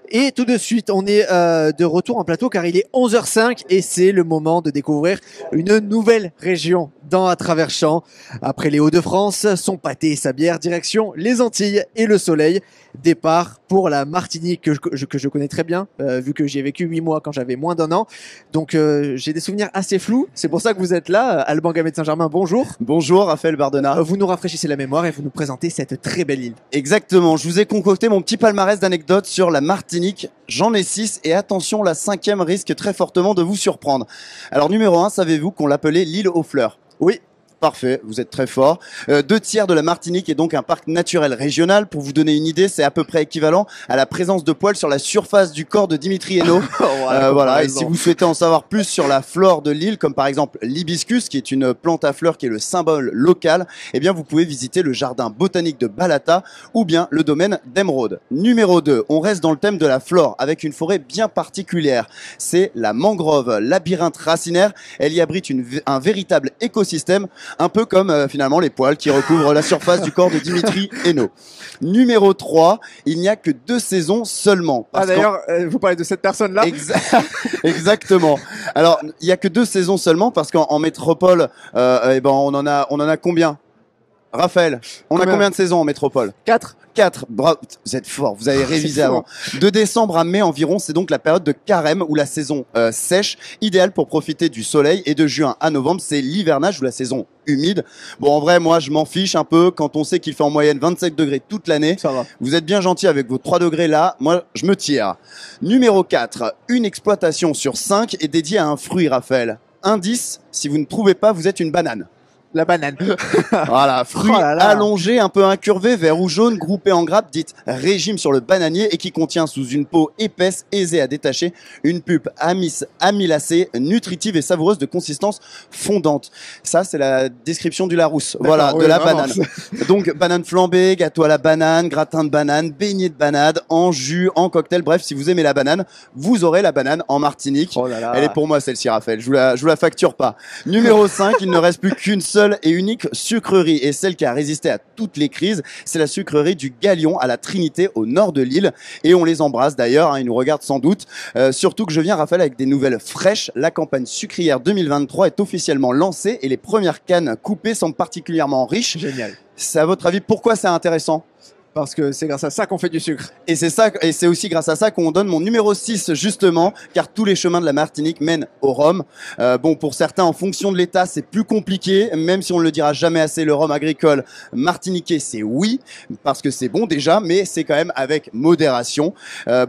Et tout de suite, on est de retour en plateau car il est 11h05 et c'est le moment de découvrir une nouvelle région dans À Travers Champs. Après les Hauts-de-France, son pâté et sa bière, direction les Antilles et le soleil. Départ pour la Martinique que je connais très bien, vu que j'y ai vécu 8 mois quand j'avais moins d'1 an. Donc j'ai des souvenirs assez flous. C'est pour ça que vous êtes là. Alban Gamet de Saint-Germain, bonjour. Bonjour, Raphaël Bardena. Vous nous rafraîchissez la mémoire et vous nous présentez cette très belle île. Exactement, je vous ai concocté mon petit palmarès d'anecdotes sur la Martinique. J'en ai 6 et attention, la 5e risque très fortement de vous surprendre. Alors numéro 1, savez-vous qu'on l'appelait l'île aux fleurs? Oui. Parfait, vous êtes très fort. 2/3 de la Martinique est donc un parc naturel régional. Pour vous donner une idée, c'est à peu près équivalent à la présence de poils sur la surface du corps de Dimitri Hainaut. Voilà. Et si vous souhaitez en savoir plus sur la flore de l'île, comme par exemple l'hibiscus, qui est une plante à fleurs qui est le symbole local, eh bien vous pouvez visiter le jardin botanique de Balata ou bien le domaine d'Émeraude. Numéro 2, on reste dans le thème de la flore avec une forêt bien particulière. C'est la mangrove labyrinthe racinaire. Elle y abrite un véritable écosystème, un peu comme finalement les poils qui recouvrent la surface du corps de Dimitri Hainaut. Numéro 3, il n'y a que 2 saisons seulement. D'ailleurs, vous parlez de cette personne-là. Exactement. Alors, il n'y a que 2 saisons seulement parce qu'en métropole, on en a combien? Raphaël, on a combien de saisons en métropole? 4. Bravo, vous êtes fort, vous avez révisé avant. De décembre à mai environ, c'est donc la période de carême ou la saison sèche, idéale pour profiter du soleil. Et de juin à novembre, c'est l'hivernage ou la saison humide. Bon, en vrai, moi, je m'en fiche un peu quand on sait qu'il fait en moyenne 27 degrés toute l'année. Ça va. Vous êtes bien gentil avec vos 3 degrés là. Moi, je me tire. Numéro 4, une exploitation sur 5 est dédiée à un fruit, Raphaël. Indice, si vous ne trouvez pas, vous êtes une banane. La banane. Voilà, fruit allongé, un peu incurvé, vert ou jaune, groupé en grappes, dite régime sur le bananier et qui contient sous une peau épaisse, aisée à détacher, une pulpe amylacée, nutritive et savoureuse de consistance fondante. Ça, c'est la description du Larousse. Voilà, de la banane. Donc, banane flambée, gâteau à la banane, gratin de banane, beignet de banane, en jus, en cocktail. Bref, si vous aimez la banane, vous aurez la banane en Martinique. Elle est pour moi, celle-ci, Raphaël. Je vous la facture pas. Numéro 5, il ne reste plus qu'une seule et unique sucrerie et celle qui a résisté à toutes les crises, c'est la sucrerie du Galion à la Trinité au nord de l'île et on les embrasse d'ailleurs, ils nous regardent sans doute. Surtout que je viens, Raphaël, avec des nouvelles fraîches. La campagne sucrière 2023 est officiellement lancée et les premières cannes coupées semblent particulièrement riches. Génial. C'est à votre avis pourquoi c'est intéressant? Parce que c'est grâce à ça qu'on fait du sucre. Et c'est aussi grâce à ça qu'on donne mon numéro 6 justement, car tous les chemins de la Martinique mènent au rhum. Bon, pour certains, en fonction de l'état, c'est plus compliqué, même si on ne le dira jamais assez, le rhum agricole martiniquais, c'est oui, parce que c'est bon déjà, mais c'est quand même avec modération.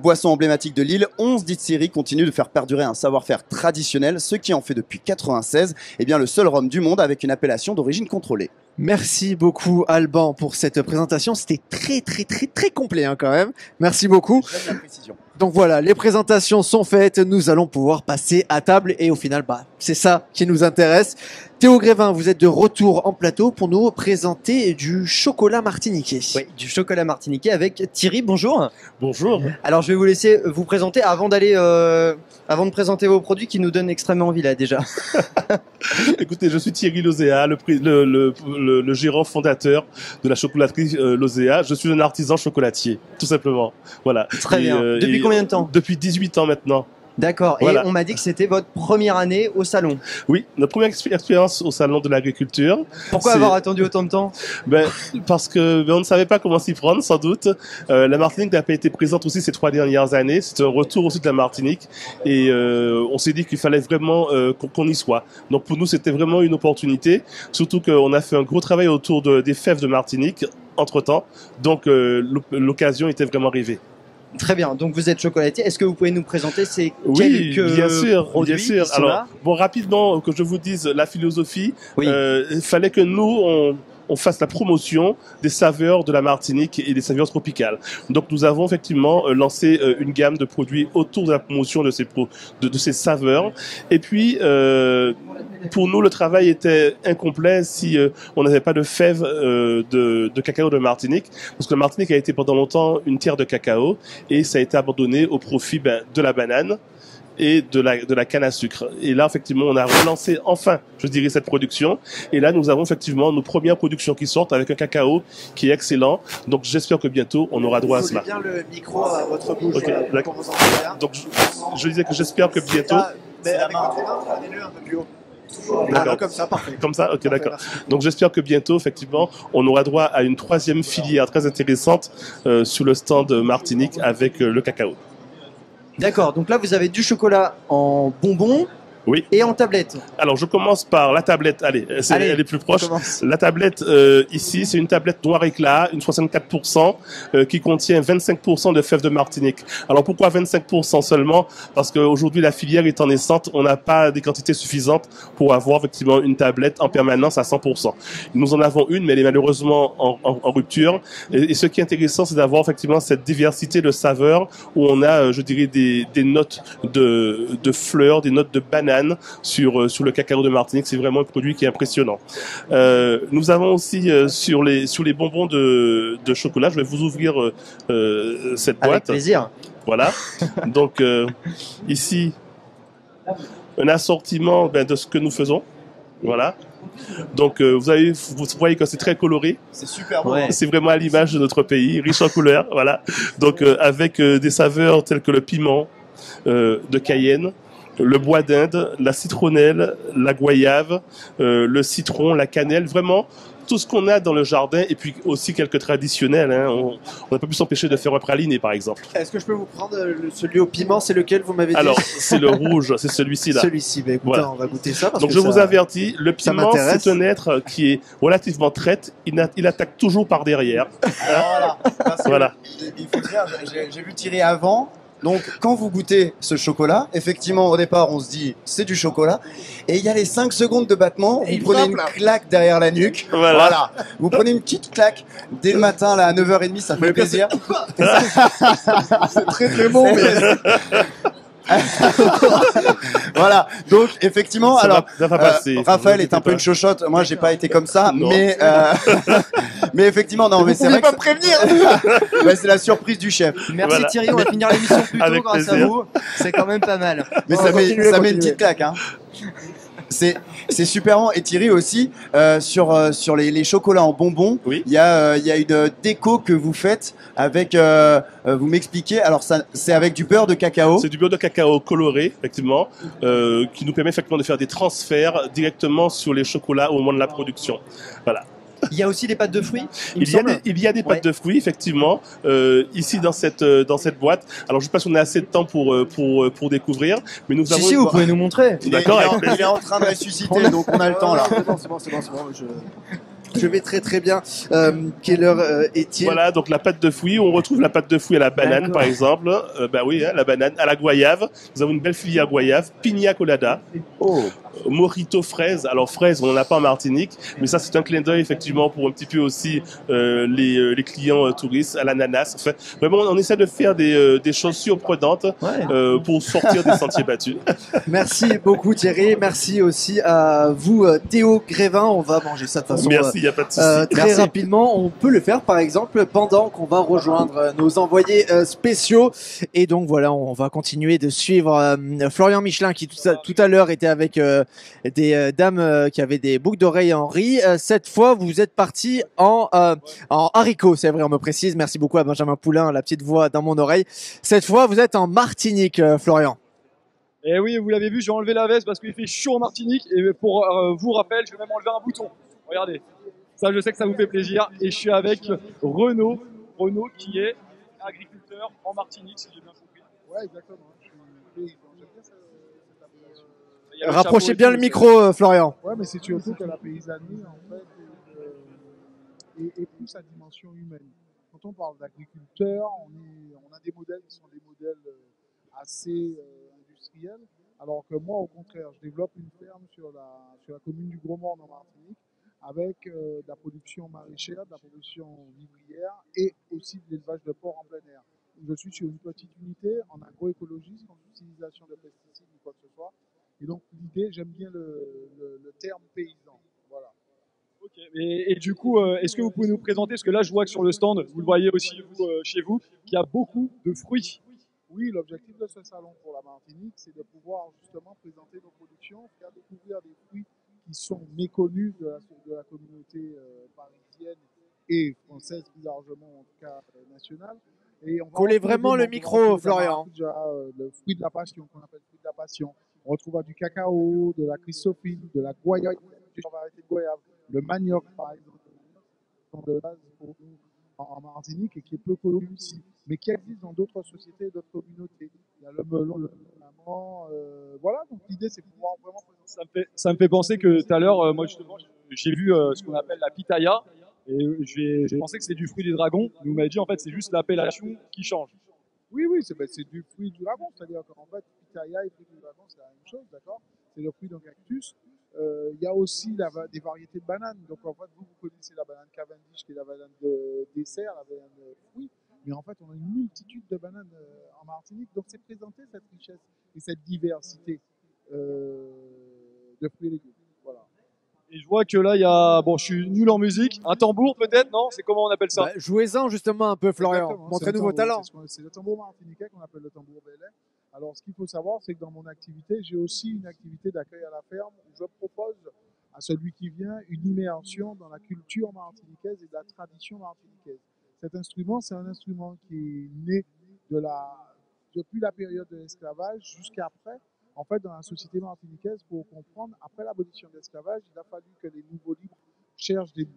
Boisson emblématique de l'île, 11 distilleries continuent de faire perdurer un savoir-faire traditionnel, ce qui en fait depuis 96, eh bien, le seul rhum du monde avec une appellation d'origine contrôlée. Merci beaucoup Alban pour cette présentation. C'était très complet quand même. Merci beaucoup. J'aime la précision. Donc voilà, les présentations sont faites. Nous allons pouvoir passer à table et au final, c'est ça qui nous intéresse. Théo Grévin, vous êtes de retour en plateau pour nous présenter du chocolat martiniquais. Oui, du chocolat martiniquais avec Thierry. Bonjour. Bonjour. Alors je vais vous laisser vous présenter avant de présenter vos produits qui nous donnent extrêmement envie là déjà. Écoutez, je suis Thierry Lozéa, le gérant fondateur de la chocolaterie Lozéa. Je suis un artisan chocolatier, tout simplement. Voilà. Très bien. Depuis combien de temps? Depuis 18 ans maintenant. D'accord. Voilà. Et on m'a dit que c'était votre première année au salon. Oui, notre première expérience au salon de l'agriculture. Pourquoi C'est- avoir attendu autant de temps? Parce que on ne savait pas comment s'y prendre, sans doute. La Martinique n'a pas été présente aussi ces 3 dernières années. C'est un retour aussi de la Martinique. Et on s'est dit qu'il fallait vraiment qu'on y soit. Donc pour nous, c'était vraiment une opportunité. Surtout qu'on a fait un gros travail autour des fèves de Martinique entre-temps. Donc l'occasion était vraiment arrivée. Très bien. Donc vous êtes chocolatier. Est-ce que vous pouvez nous présenter ces Oui, quelques bien sûr, produits bien sûr. qui sont Alors, là bon, rapidement, que je vous dise la philosophie. Il fallait que nous, on fasse la promotion des saveurs de la Martinique et des saveurs tropicales. Donc, nous avons effectivement lancé une gamme de produits autour de la promotion de ces saveurs. Et puis, pour nous, le travail était incomplet si on n'avait pas de fèves de cacao de Martinique, parce que la Martinique a été pendant longtemps une terre de cacao et ça a été abandonné au profit de la banane et de la canne à sucre. Et là, effectivement, on a relancé enfin, je dirais, cette production. Et là, nous avons effectivement nos premières productions qui sortent avec un cacao qui est excellent. Donc, j'espère que bientôt, on aura droit à cela. Bien le micro à votre bouche. Ok, voilà, d'accord. pour vous entendre bien. Donc, je disais que j'espère que bientôt... Mais avec votre main, prenez-le un peu plus haut. D'accord. Comme ça, parfait. Comme ça, ok, d'accord. Donc j'espère que bientôt, effectivement, on aura droit à une 3e filière très intéressante sur le stand Martinique avec le cacao. D'accord. Donc là, vous avez du chocolat en bonbons. Oui. Et en tablette. Alors je commence par la tablette. Allez, elle est plus proche. La tablette ici, c'est une tablette noir éclat, une 64% qui contient 25% de fèves de Martinique. Alors pourquoi 25% seulement? Parce qu'aujourd'hui la filière est en naissante, on n'a pas des quantités suffisantes pour avoir effectivement une tablette en permanence à 100%. Nous en avons une, mais elle est malheureusement en rupture. Et ce qui est intéressant, c'est d'avoir effectivement cette diversité de saveurs où on a, je dirais, des notes de fleurs, des notes de bananes sur le cacao de Martinique. C'est vraiment un produit qui est impressionnant. Nous avons aussi sur les bonbons de chocolat, je vais vous ouvrir cette boîte. Avec plaisir. Voilà. Donc ici, un assortiment de ce que nous faisons. Voilà. Donc vous voyez que c'est très coloré. C'est super beau. C'est vraiment à l'image de notre pays, riche en couleurs. Voilà. Donc avec des saveurs telles que le piment de Cayenne, le bois d'Inde, la citronnelle, la goyave, le citron, la cannelle, vraiment tout ce qu'on a dans le jardin, et puis aussi quelques traditionnels. Hein. On n'a pas pu s'empêcher de faire un praliné, par exemple. Est-ce que je peux vous prendre celui au piment? C'est lequel vous m'avez dit? Alors, c'est le rouge, c'est celui-ci-là. Celui-ci, bah, écoutez, Voilà. on va goûter ça. Parce Donc que je ça- vous avertis, le ça piment, m'intéresse. c'est un être qui est relativement traite, il attaque toujours par derrière. Voilà. Parce que Voilà. Il faut dire, j'ai vu Thierry avant. Donc, quand vous goûtez ce chocolat, effectivement, au départ, on se dit, c'est du chocolat. Et il y a les 5 secondes de battement, vous prenez une claque derrière la nuque. Voilà. Vous prenez une petite claque dès le matin, là, à 9h30, ça fait plaisir. C'est très très bon, mais... Voilà. Donc, effectivement, Ça alors, va passer, Raphaël vous est un peu inquiétez une chochotte. Moi, j'ai pas été comme ça, Non. mais, mais effectivement, non, mais c'est vrai pas que prévenir. bah, c'est la surprise du chef. Merci Voilà. Thierry, on va finir l'émission plus tôt Avec grâce à plaisir. vous. C'est quand même pas mal. Mais On ça va met, continuer, ça met continuer. une petite claque, hein. C'est super bon. Et Thierry aussi, sur les chocolats en bonbons, Oui. il y a une déco que vous faites avec, vous m'expliquez, alors ça, c'est avec du beurre de cacao. C'est du beurre de cacao coloré, effectivement, qui nous permet effectivement de faire des transferts directement sur les chocolats au moment de la production. Voilà. Il y a aussi des pâtes de fruits, il me Il y a semble. des pâtes de fruits, effectivement, ici dans cette boîte. Alors je ne sais pas si on a assez de temps pour découvrir, mais nous avons. Si, vous pouvez nous montrer. D'accord. avec Il est plaisir. en train de ressusciter, donc on a le temps là. C'est bon, c'est bon. Je vais très très bien. Quelle heure est-il? Voilà, donc la pâte de fruits, on retrouve la pâte de fruits à la banane, D'accord. par exemple. Bah oui, hein, la banane, à la goyave. Nous avons une belle filière goyave, pina colada. Mojito fraise. Alors fraise, on n'en a pas en Martinique, mais ça c'est un clin d'œil effectivement pour un petit peu aussi les clients touristes à l'ananas. Enfin, vraiment, on essaie de faire des choses surprenantes pour sortir des sentiers battus. Merci beaucoup Thierry. Merci aussi à vous Théo Grévin. On va manger ça de façon Merci, il n'y a pas de souci. très Merci. rapidement. On peut le faire par exemple pendant qu'on va rejoindre nos envoyés spéciaux. Et donc voilà, on va continuer de suivre Florian Michelin qui tout à l'heure était avec des dames qui avaient des boucles d'oreilles en riz. Cette fois, vous êtes parti en haricots, c'est vrai, on me précise. Merci beaucoup à Benjamin Poulain, la petite voix dans mon oreille. Cette fois, vous êtes en Martinique, Florian. Et oui, vous l'avez vu, j'ai enlevé la veste parce qu'il fait chaud en Martinique. Et pour vous, Raphaël, je vais même enlever un bouton. Regardez. Ça, je sais que ça vous fait plaisir. Et je suis avec Renaud. Renaud qui est agriculteur en Martinique, si j'ai bien compris. Ouais, exactement. Je suis paysan. J'aime bien cette appellation. Rapprochez bien le micro, Florian. Ouais, mais c'est surtout que la paysannerie, en fait, est plus à dimension humaine. Quand on parle d'agriculteurs, on a des modèles qui sont des modèles assez industriels, alors que moi, au contraire, je développe une ferme sur la commune du Gros-Morne en Martinique, avec de la production maraîchère, de la production vivrière et aussi de l'élevage de porc en plein air. Je suis sur une petite unité en agroécologie, sans utilisation de pesticides ou quoi que ce soit. Et donc l'idée, j'aime bien le terme paysan. Voilà. Ok. Et du coup, est-ce que vous pouvez nous présenter, parce que là je vois que sur le stand, vous le voyez aussi vous, chez vous, qu'il y a beaucoup de fruits. Oui, l'objectif de ce salon pour la Martinique, c'est de pouvoir justement présenter nos productions, faire découvrir des fruits qui sont méconnus de la communauté parisienne et française, plus largement en tout cas nationale. Et on va Collez vraiment le micro, Florian. Le fruit de la passion, qu'on appelle fruit de la passion. On retrouve du cacao, de la chrysophile, de la goyave, des variétés de goyave, le manioc par exemple, de base en Martinique et qui est peu connu ici, mais qui existe dans d'autres sociétés et d'autres communautés. Il y a le melon, le flamand, voilà. Donc l'idée c'est de pouvoir vraiment présenter. Ça me fait penser que tout à l'heure, moi justement, j'ai vu ce qu'on appelle la pitaya. Et j'ai pensé que c'était du fruit des dragons. Vous m'avez dit en fait c'est juste l'appellation qui change. Oui, oui, c'est du fruit du dragon. C'est-à-dire qu'en fait, pitaya et fruit du dragon, c'est la même chose, d'accord? C'est le fruit d'un cactus. Il y a aussi des variétés de bananes. Donc en fait, vous connaissez la banane Cavendish, qui est la banane de dessert, la banane de fruit. Mais en fait, on a une multitude de bananes en Martinique. Donc c'est présenter cette richesse et cette diversité de fruits et légumes. Voilà. Et je vois que là, il y a, bon, je suis nul en musique, un tambour peut-être, non? C'est comment on appelle ça? Jouez-en justement un peu, Florian. Montrez-nous vos talents. C'est le tambour martiniquais qu'on appelle le tambour belay. Alors, ce qu'il faut savoir, c'est que dans mon activité, j'ai aussi une activité d'accueil à la ferme où je propose à celui qui vient une immersion dans la culture martiniquaise et de la tradition martiniquaise. Cet instrument, c'est un instrument qui est né depuis la période de l'esclavage jusqu'après. En fait, dans la société martiniquaise, pour comprendre, après l'abolition de l'esclavage, il a fallu que les nouveaux libres cherchent des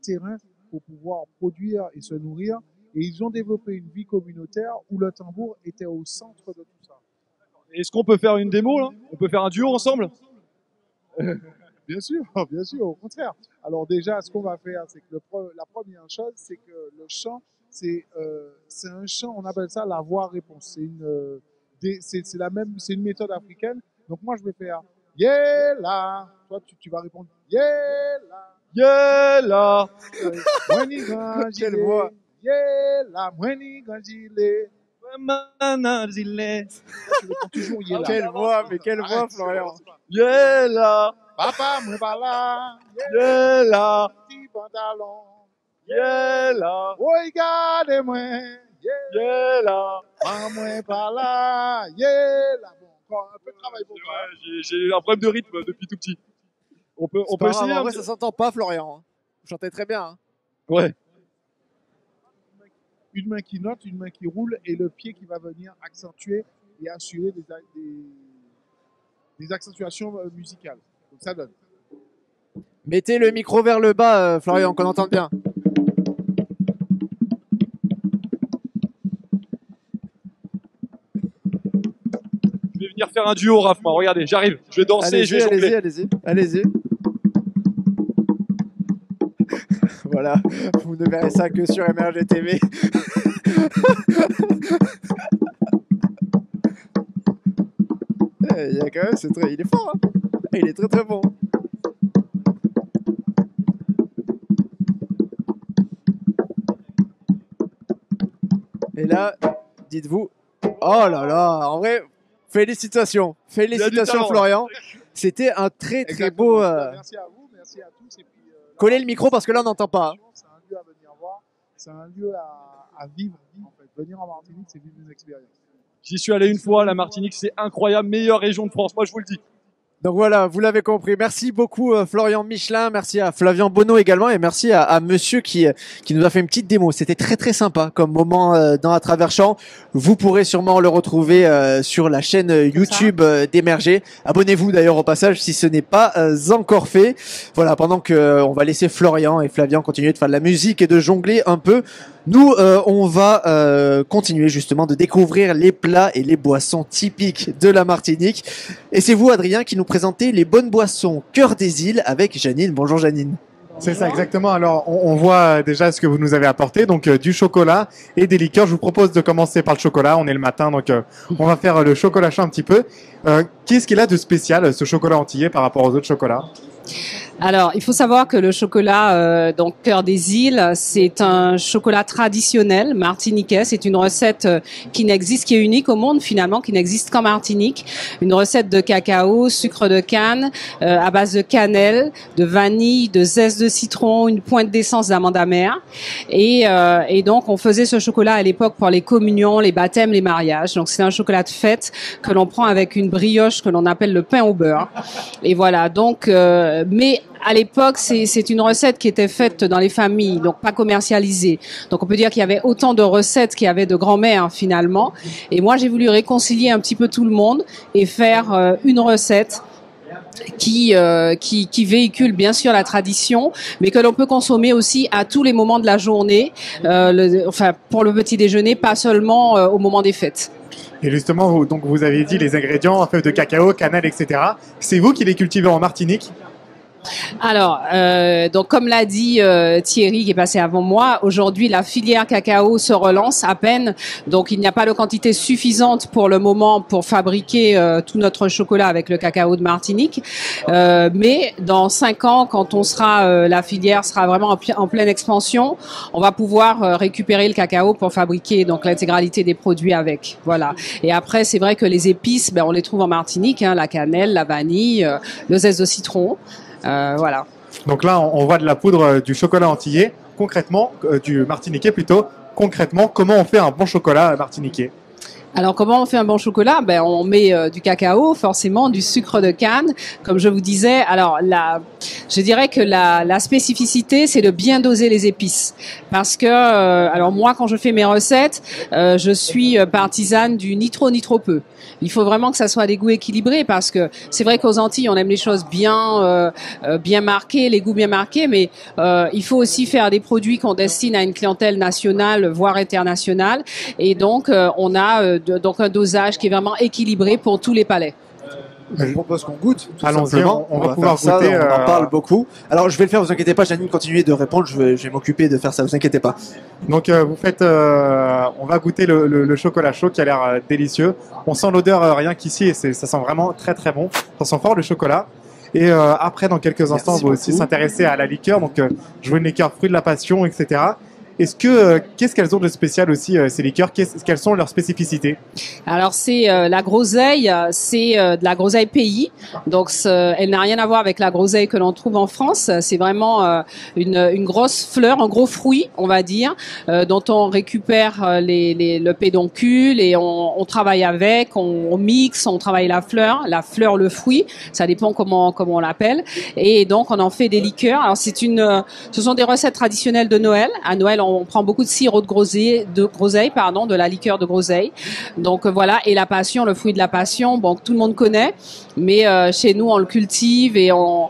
terrains pour pouvoir produire et se nourrir. Et ils ont développé une vie communautaire où le tambour était au centre de tout ça. Est-ce qu'on peut faire une démo là? On peut faire un duo ensemble? Bien sûr, au contraire. Alors déjà, ce qu'on va faire, c'est que la première chose, c'est que le chant, c'est un chant, on appelle ça la voix-réponse. C'est une méthode africaine. Donc moi, je vais faire yeah là. Toi, tu vas répondre yeah là. Yeah là. Quelle voix. Yeah là. Mweni ganjile. Tu réponds toujours yeah là. Quelle voix, mais quelle voix, Florian. Yeah là. Papa, moi pas là. Yeah là. Petit pantalon. Yeah là. Regardez-moi. Yeah là. Moi pas là. Yeah là. Bon, encore un peu de travail pour toi. J'ai un problème de rythme depuis tout petit. On peut essayer. En vrai, ça s'entend pas, Florian. Vous chantez très bien. Hein. Ouais. Une main qui note, une main qui roule et le pied qui va venir accentuer et assurer des accentuations musicales. Donc ça donne. Mettez le micro vers le bas, Florian, qu'on entende bien. Je vais venir faire un duo, Raph, moi. Regardez, j'arrive. Je vais danser et je vais jongler. Allez-y. Voilà, vous ne verrez ça que sur MRG TV. Il y a quand même, il est fort, hein. Il est très très bon. Et là, dites-vous, oh là là, en vrai, félicitations Florian. C'était un très très beau. Merci à vous, merci à tous. Et puis, collez le micro parce que là on n'entend pas. C'est un lieu à venir voir, c'est un lieu à vivre en fait. Venir en Martinique, c'est vivre une expérience. J'y suis allé une fois, la Martinique, c'est incroyable, meilleure région de France, moi je vous le dis. Donc voilà, vous l'avez compris. Merci beaucoup Florian Michelin, merci à Flavien Bonneau également et merci à monsieur qui nous a fait une petite démo. C'était très très sympa comme moment dans À Travers Champs. Vous pourrez sûrement le retrouver sur la chaîne YouTube d'Emerger. Abonnez-vous d'ailleurs au passage si ce n'est pas encore fait. Voilà, pendant que on va laisser Florian et Flavien continuer de faire de la musique et de jongler un peu. Nous, on va continuer justement de découvrir les plats et les boissons typiques de la Martinique. Et c'est vous, Adrien, qui nous présentez les bonnes boissons Cœur des Îles avec Janine. Bonjour Janine. C'est ça, exactement. Alors, on voit déjà ce que vous nous avez apporté, donc du chocolat et des liqueurs. Je vous propose de commencer par le chocolat. On est le matin, donc on va faire le chocolat chaud un petit peu. Qu'est-ce qu'il a de spécial, ce chocolat antillais, par rapport aux autres chocolats ? Alors, il faut savoir que le chocolat, donc Cœur des Îles, c'est un chocolat traditionnel martiniquais. C'est une recette qui est unique au monde finalement, qui n'existe qu'en Martinique. Une recette de cacao, sucre de canne, à base de cannelle, de vanille, de zeste de citron, une pointe d'essence d'amande amère. Et donc, on faisait ce chocolat à l'époque pour les communions, les baptêmes, les mariages. Donc, c'est un chocolat de fête que l'on prend avec une brioche que l'on appelle le pain au beurre. Et voilà. Donc, mais à l'époque, c'est une recette qui était faite dans les familles, donc pas commercialisée. Donc on peut dire qu'il y avait autant de recettes qu'il y avait de grand-mères finalement. Et moi, j'ai voulu réconcilier un petit peu tout le monde et faire une recette qui véhicule bien sûr la tradition, mais que l'on peut consommer aussi à tous les moments de la journée, pour le petit déjeuner, pas seulement au moment des fêtes. Et justement, vous avez dit les ingrédients, fèves de cacao, cannelle, etc. C'est vous qui les cultivez en Martinique ? Alors, donc comme l'a dit Thierry qui est passé avant moi, aujourd'hui la filière cacao se relance à peine, donc il n'y a pas de quantité suffisante pour le moment pour fabriquer tout notre chocolat avec le cacao de Martinique. Mais dans 5 ans, quand la filière sera vraiment en pleine expansion, on va pouvoir récupérer le cacao pour fabriquer donc l'intégralité des produits avec. Voilà. Et après, c'est vrai que les épices, on les trouve en Martinique, hein, la cannelle, la vanille, le zeste de citron. Voilà. Donc là, on voit de la poudre du chocolat antillais. Concrètement, du martiniquais plutôt. Concrètement, comment on fait un bon chocolat martiniquais ? Alors, comment on fait un bon chocolat ? On met du cacao, forcément, du sucre de canne, comme je vous disais. Alors, je dirais que la spécificité, c'est de bien doser les épices. Parce que, alors moi, quand je fais mes recettes, je suis partisane du ni trop ni trop peu. Il faut vraiment que ça soit des goûts équilibrés parce que c'est vrai qu'aux Antilles, on aime les choses bien marquées, les goûts bien marqués, mais il faut aussi faire des produits qu'on destine à une clientèle nationale, voire internationale. Et donc, on a donc un dosage qui est vraiment équilibré pour tous les palais. Je vous propose qu'on goûte. Allons-y, on va pouvoir faire goûter. Ça, on en parle beaucoup. Alors, je vais le faire, vous inquiétez pas, Janine, continuez de répondre, je vais m'occuper de faire ça, vous inquiétez pas. Donc, on va goûter le chocolat chaud qui a l'air délicieux. On sent l'odeur rien qu'ici et ça sent vraiment très très bon. Ça sent fort le chocolat. Et après, dans quelques instants, on va aussi s'intéresser à la liqueur. Donc, je veux une liqueur fruit de la passion, etc. Qu'est-ce qu'elles ont de spécial aussi, ces liqueurs? Quelles sont leurs spécificités? Alors, c'est la groseille, c'est de la groseille pays. Donc, elle n'a rien à voir avec la groseille que l'on trouve en France. C'est vraiment une grosse fleur, un gros fruit, on va dire, dont on récupère le pédoncule et on travaille avec, on mixe, on travaille la fleur, le fruit, ça dépend comment on l'appelle. Et donc, on en fait des liqueurs. Alors, ce sont des recettes traditionnelles de Noël. À Noël, on prend beaucoup de sirop de groseille, de la liqueur de groseille. Donc voilà, et la passion, le fruit de la passion, bon, tout le monde connaît, mais chez nous on le cultive et on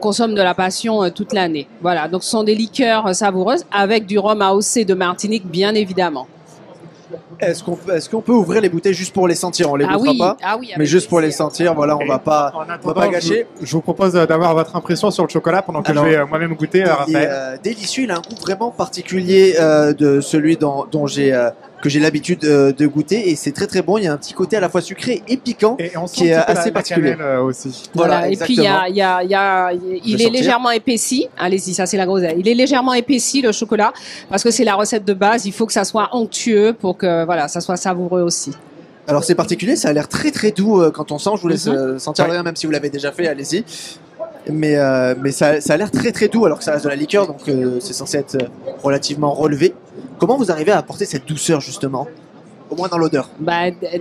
consomme de la passion toute l'année. Voilà, donc ce sont des liqueurs savoureuses avec du rhum AOC de Martinique, bien évidemment. Est-ce qu'on peut ouvrir les bouteilles juste pour les sentir? On les goûtera pas, mais juste pour les sentir. Voilà, on va pas gâcher. Je vous propose d'avoir votre impression sur le chocolat pendant que je vais moi-même goûter. Il est délicieux. Il a un goût vraiment particulier de celui que j'ai l'habitude de goûter, et c'est très très bon. Il y a un petit côté à la fois sucré et piquant qui est assez particulier. Aussi. Voilà, et puis il est légèrement épaissi. Allez-y, ça c'est la groseille. Il est légèrement épaissi le chocolat parce que c'est la recette de base. Il faut que ça soit onctueux pour que ça soit savoureux aussi. Alors c'est particulier, ça a l'air très très doux quand on sent. Je vous laisse sentir rien, même si vous l'avez déjà fait. Allez-y. Mais ça a l'air très très doux alors que ça reste de la liqueur, donc c'est censé être relativement relevé. Comment vous arrivez à apporter cette douceur justement? au moins dans l'odeur?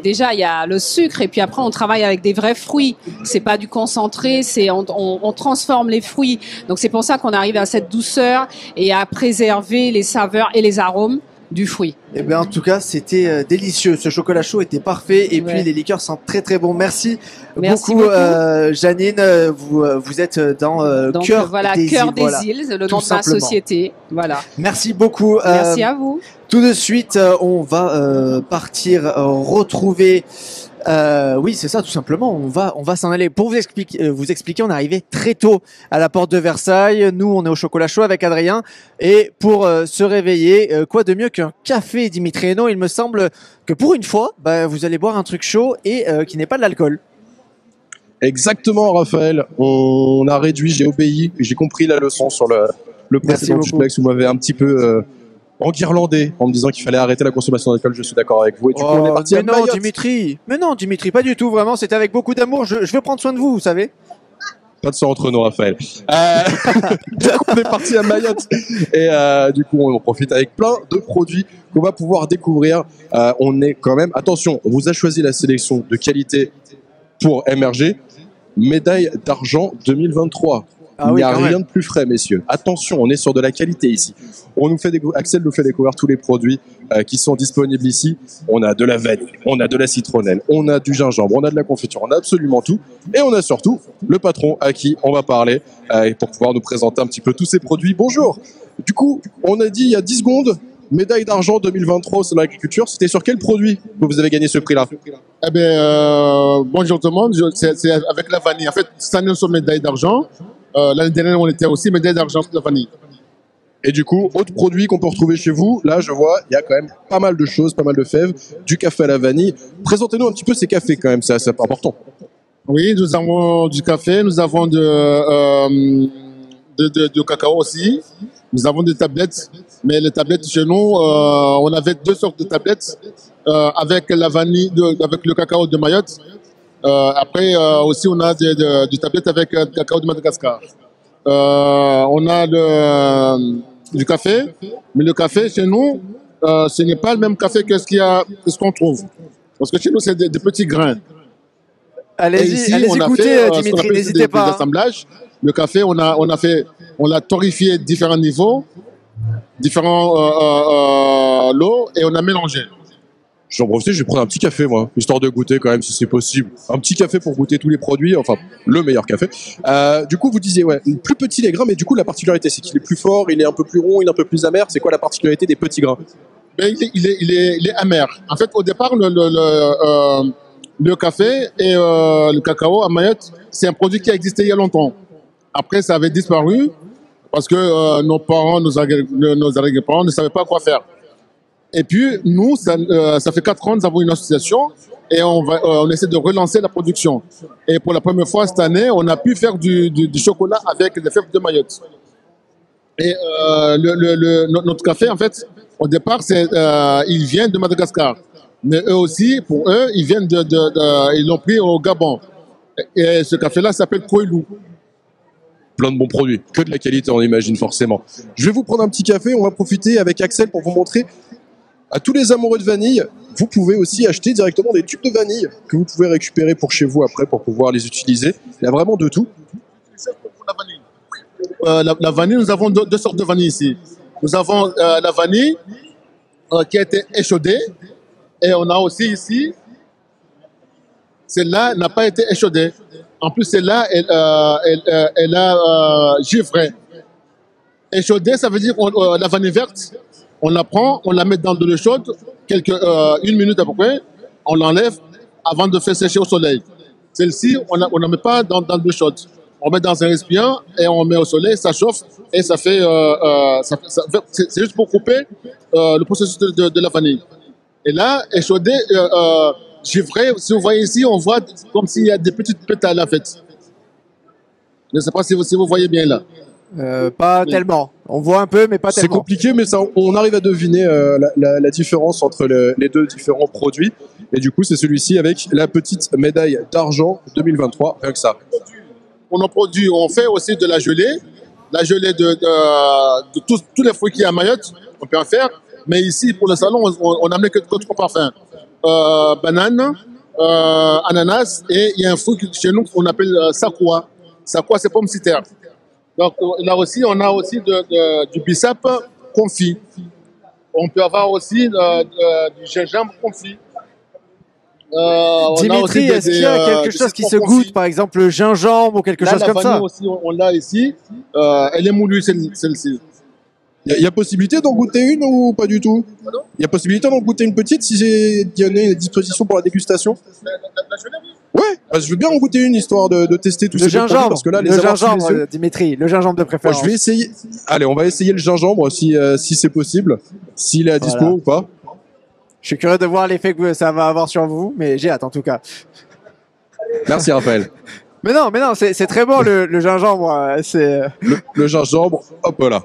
Déjà, il y a le sucre et puis après, on travaille avec des vrais fruits. C'est pas du concentré, on transforme les fruits. Donc c'est pour ça qu'on arrive à cette douceur et à préserver les saveurs et les arômes du fruit. Eh bien, en tout cas, c'était délicieux. Ce chocolat chaud était parfait et puis les liqueurs sont très très bons. Merci beaucoup. Janine. Vous êtes dans Cœur des Îles. Cœur des Îles, le nom de ma société. Voilà. Merci beaucoup. Merci à vous. Tout de suite, on va partir retrouver. Oui, c'est ça, tout simplement. On va s'en aller. Pour vous expliquer, on est arrivé très tôt à la porte de Versailles. Nous, on est au chocolat chaud avec Adrien. Et pour se réveiller, quoi de mieux qu'un café Dimitri Hainaut? Il me semble que pour une fois, vous allez boire un truc chaud et qui n'est pas de l'alcool. Exactement, Raphaël. On a réduit, j'ai obéi, j'ai compris la leçon sur le précédent duplex où vous m'avez un petit peu enguirlandé en me disant qu'il fallait arrêter la consommation d'alcool. Je suis d'accord avec vous. Et du coup, on est parti à Mayotte. Mais non, Dimitri, pas du tout. Vraiment, c'était avec beaucoup d'amour. Je veux prendre soin de vous, vous savez. Pas de sang entre nous, Raphaël. Du coup, on est parti à Mayotte. Et du coup, on en profite avec plein de produits qu'on va pouvoir découvrir. On est quand même... Attention, on vous a choisi la sélection de qualité pour MRG. Médaille d'argent 2023. Il n'y a rien de plus frais, messieurs. Attention, on est sur de la qualité ici. Axel nous fait découvrir tous les produits qui sont disponibles ici. On a de la vanille, on a de la citronnelle, on a du gingembre, on a de la confiture, on a absolument tout. Et on a surtout le patron à qui on va parler pour pouvoir nous présenter un petit peu tous ces produits. Bonjour. Du coup, on a dit il y a 10 secondes, médaille d'argent 2023 au Salon de l'Agriculture. C'était sur quel produit que vous avez gagné ce prix-là? Eh bien, bonjour tout le monde. C'est avec la vanille. En fait, cette année, nous sommes médaille d'argent. L'année dernière, on était aussi médaille d'argent sur la vanille. Et du coup, autre produit qu'on peut retrouver chez vous, là, je vois, il y a quand même pas mal de choses, pas mal de fèves, du café à la vanille. Présentez-nous un petit peu ces cafés quand même, c'est assez important. Oui, nous avons du café, nous avons de cacao aussi. Nous avons des tablettes, mais les tablettes chez nous, on avait 2 sortes de tablettes avec la vanille, avec le cacao de Mayotte. Après aussi, on a des tablettes avec le cacao de Madagascar. On a du café, mais le café chez nous, ce n'est pas le même café que ce qu'on trouve. Parce que chez nous, c'est des petits grains. Allez-y, goûter, Dimitri, n'hésitez pas. Assemblage. Le café, on l'a torréfié différents niveaux, différents lots, et on a mélangé. J'en profite, je vais prendre un petit café, moi, histoire de goûter quand même, si c'est possible. Un petit café pour goûter tous les produits, enfin, le meilleur café. Du coup, vous disiez, plus petit les grains, mais du coup, la particularité, c'est qu'il est plus fort, il est un peu plus rond, il est un peu plus amer. C'est quoi la particularité des petits grains? Il est amer. En fait, au départ, le café et le cacao à Mayotte, c'est un produit qui a existé il y a longtemps. Après, ça avait disparu parce que nos parents, nos arrière-parents ne savaient pas quoi faire. Et puis, nous, ça fait 4 ans, nous avons une association et on essaie de relancer la production. Et pour la première fois cette année, on a pu faire du chocolat avec des fèves de Mayotte. Et notre café, en fait, au départ, il vient de Madagascar. Mais eux aussi, pour eux, ils l'ont pris au Gabon. Et ce café-là s'appelle Koilou. Plein de bons produits, que de la qualité, on imagine forcément. Je vais vous prendre un petit café, on va profiter avec Axel pour vous montrer. À tous les amoureux de vanille, vous pouvez aussi acheter directement des tubes de vanille que vous pouvez récupérer pour chez vous après pour pouvoir les utiliser. Il y a vraiment de tout. La vanille, nous avons 2 sortes de vanille ici. Nous avons la vanille qui a été échaudée et on a aussi ici, celle-là n'a pas été échaudée. En plus, celle-là, elle a givré. Échaudée, ça veut dire la vanille verte. On la prend, on la met dans de l'eau chaude, 1 minute à peu près, on l'enlève avant de faire sécher au soleil. Celle-ci, on ne met pas dans de l'eau chaude. On met dans un récipient et on met au soleil, ça chauffe et ça fait. C'est juste pour couper le processus de la vanille. Et là, échaudé, givré, si vous voyez ici, on voit comme s'il y a des petites pétales en fait. Je ne sais pas si vous voyez bien là. Pas tellement. On voit un peu, mais pas tellement. C'est compliqué, mais ça, on arrive à deviner la différence entre les 2 différents produits. Et du coup, c'est celui-ci avec la petite médaille d'argent 2023, rien que ça. On en produit, on fait aussi de la gelée de tous les fruits qu'il y a à Mayotte, on peut en faire. Mais ici, pour le salon, on n'a amené que 3 parfums. banane, ananas, et il y a un fruit chez nous qu'on appelle sakwa. Sakwa, c'est pomme citerne. Donc là aussi, on a aussi du bissap confit. On peut avoir aussi du gingembre confit. Dimitri, est-ce qu'il y a quelque chose qui se goûte, par exemple le gingembre ou quelque chose comme ça? La vanille aussi, on l'a ici. Elle est moulue, celle-ci. Il y a possibilité d'en goûter une ou pas du tout? Il y a possibilité d'en goûter une petite si j'ai donné une disposition pour la dégustation? Ouais, bah, je veux bien en goûter une histoire de tester tout le ce gingembre, parce que là, les le avoir sous les gingembre, yeux- Dimitri, le gingembre de Moi, préférence. je vais essayer. Allez, on va essayer le gingembre si c'est possible, s'il est à dispo Voilà. ou pas. Je suis curieux de voir l'effet que ça va avoir sur vous, mais j'ai hâte en tout cas. Merci Raphaël. Mais non, c'est très bon le gingembre. C'est le gingembre, hop là.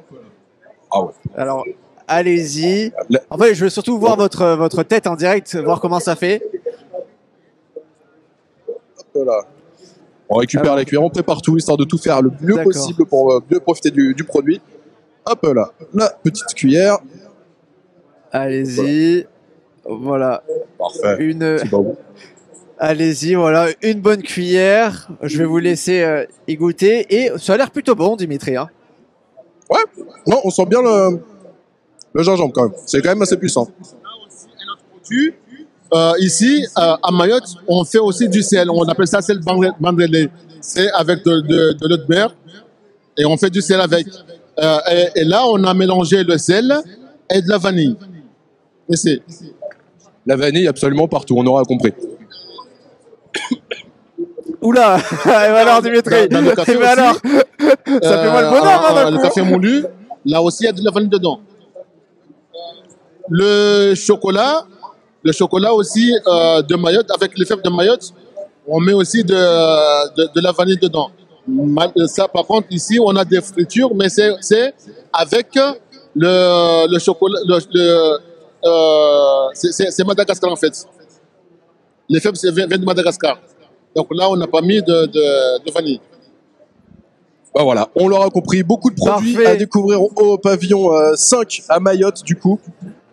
Ah ouais. Alors, allez-y. En fait, je veux surtout voir votre tête en direct, voir comment ça fait. Hop là. On récupère la cuillère, on prépare tout, histoire de tout faire le mieux D'accord. possible pour mieux profiter du produit. Hop là, la petite cuillère. Allez-y. Voilà. Parfait. Une. Bon. Allez-y, voilà, une bonne cuillère. Je vais vous laisser y goûter. Et ça a l'air plutôt bon, Dimitri. Hein. Ouais, non, on sent bien le gingembre quand même. C'est quand même assez puissant. Ici, à Mayotte, on fait aussi du sel. On appelle ça sel bandrélé. C'est avec de l'eau de mer. Et on fait du sel avec. Et là, on a mélangé le sel et de la vanille. Et c'est... La vanille absolument partout, on aura compris. Oula. Et alors, Dimitri. Dans le café Mais aussi, alors, ça fait moi le bonheur, hein, d'un le coup. café moulu, là aussi, il y a de la vanille dedans. Le chocolat aussi de Mayotte, avec les fèves de Mayotte, on met aussi de la vanille dedans. Ça, par contre, ici, on a des fritures, mais c'est avec le chocolat. C'est Madagascar, en fait. Les fèves viennent de Madagascar. Donc là, on n'a pas mis de vanille. Bah voilà, on l'aura compris, beaucoup de produits Parfait. à découvrir au pavillon 5 à Mayotte du coup,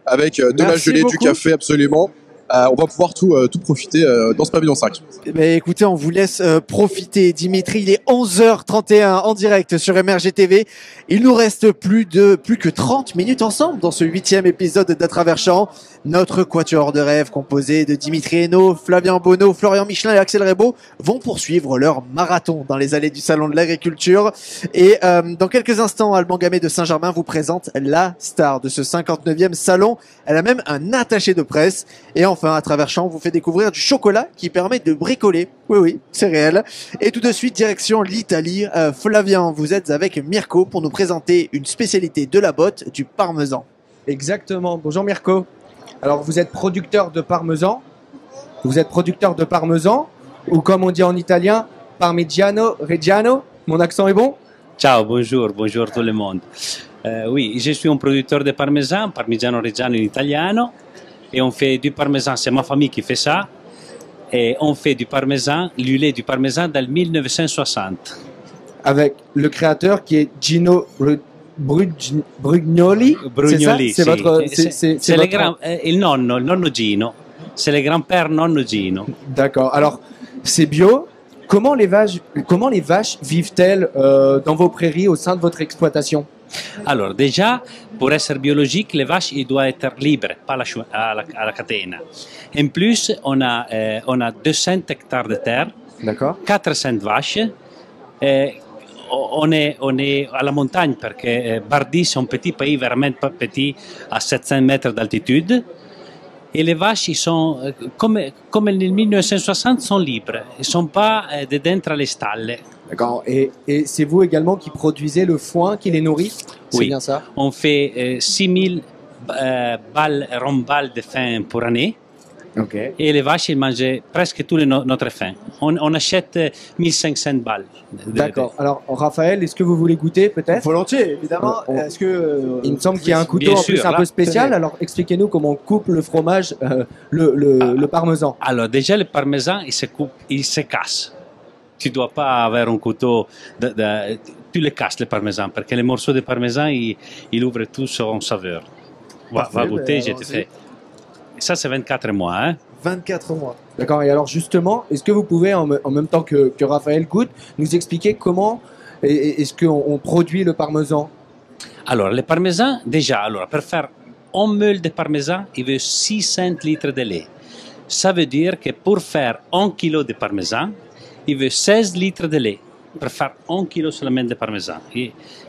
avec de la Merci gelée, beaucoup. du café absolument. On va pouvoir tout profiter dans ce pavillon 5. Mais écoutez, on vous laisse profiter. Dimitri, il est 11h31 en direct sur MRG TV. Il nous reste plus que 30 minutes ensemble dans ce 8e épisode d'À travers champs. Notre quatuor de rêve composé de Dimitri Hainaut, Flavien Bonneau, Florian Michelin et Axel Rebaud vont poursuivre leur marathon dans les allées du Salon de l'Agriculture. Et dans quelques instants, Alban Gamay de Saint-Germain vous présente la star de ce 59e salon. Elle a même un attaché de presse. Et enfin, À travers champs, vous fait découvrir du chocolat qui permet de bricoler. Oui, c'est réel. Et tout de suite, direction l'Italie. Flavien, vous êtes avec Mirko pour nous présenter une spécialité de la botte, du parmesan. Exactement. Bonjour Mirko. Alors vous êtes producteur de parmesan. Vous êtes producteur de parmesan, ou comme on dit en italien, parmigiano reggiano. Mon accent est bon? Ciao, bonjour tout le monde. Oui, je suis un producteur de parmesan, parmigiano reggiano in italiano, et on fait du parmesan, c'est ma famille qui fait ça, et on fait du parmesan, du lait du parmesan dans 1960. Avec le créateur qui est Gino Brugnoli. Brugnoli, c'est ça? sì. Votre, C'est le grand, il nonno Gino, c'est le grand-père nonno Gino. D'accord. Alors, c'est bio. Comment les vaches vivent-elles dans vos prairies au sein de votre exploitation? Alors déjà, pour être biologique, les vaches ils doivent être libres, pas à la catena. En plus, on a 200 hectares de terre, 400 vaches. On est à la montagne parce que Bardi, c'est un petit pays vraiment pas petit, à 700 mètres d'altitude. Et les vaches, ils sont, comme en 1960, sont libres. Ils ne sont pas dedans les stalles. D'accord. Et c'est vous également qui produisez le foin qui les nourrit? C'est Oui. bien ça? On fait 6000 rombales de faim pour année. Okay. Et les vaches, ils mangent presque tout notre faim. On achète 1500 balles. D'accord. Alors, Raphaël, est-ce que vous voulez goûter peut-être? Volontiers, évidemment. Est-ce que il me semble qu'il y a un couteau Bien en plus sûr, un là. peu spécial. Tenez. Alors, expliquez-nous comment on coupe le fromage, le parmesan. Alors, déjà, le parmesan, il se coupe, il se casse. Tu ne dois pas avoir un couteau. Tu le casses, le parmesan, parce que les morceaux de parmesan, ils ouvrent tout son saveur. Va goûter, je te fais. Ça, c'est 24 mois. Hein. 24 mois. D'accord. Et alors justement, est-ce que vous pouvez, en même temps que Raphaël goûte, nous expliquer comment est-ce qu'on produit le parmesan? Alors, le parmesan, déjà, alors, pour faire un meule de parmesan, il veut 600 litres de lait. Ça veut dire que pour faire 1 kilo de parmesan, il veut 16 litres de lait pour faire 1 kilo seulement de parmesan.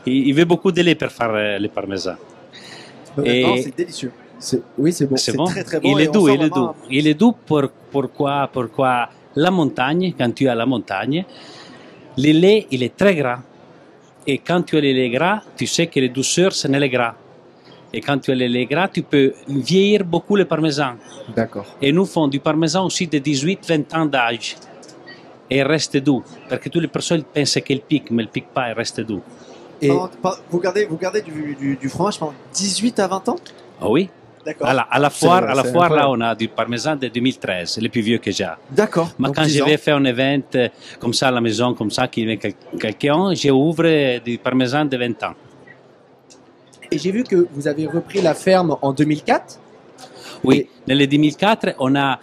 Il veut beaucoup de lait pour faire le parmesan. C'est délicieux. Oui, c'est bon. C'est bon. Très, très bon. Il est doux, il est doux. Il est doux pourquoi la montagne, quand tu es à la montagne, le lait, il est très gras. Et quand tu as le lait gras, tu sais que la douceur, ce n'est le gras. Et quand tu as le lait gras, tu peux vieillir beaucoup le parmesan. D'accord. Et nous faisons du parmesan aussi de 18-20 ans d'âge. Et il reste doux. Parce que toutes les personnes pensent qu'il pique, mais il ne pique pas, il reste doux. Et vous gardez du fromage pendant 18 à 20 ans? Ah oui. D'accord. À la foire, là, on a du parmesan de 2013, le plus vieux que j'ai. D'accord. Mais quand je vais faire un événement comme ça à la maison, comme ça, qui vient quelqu'un, j'ouvre du parmesan de 20 ans. Et j'ai vu que vous avez repris la ferme en 2004. Oui, dans le 2004, on a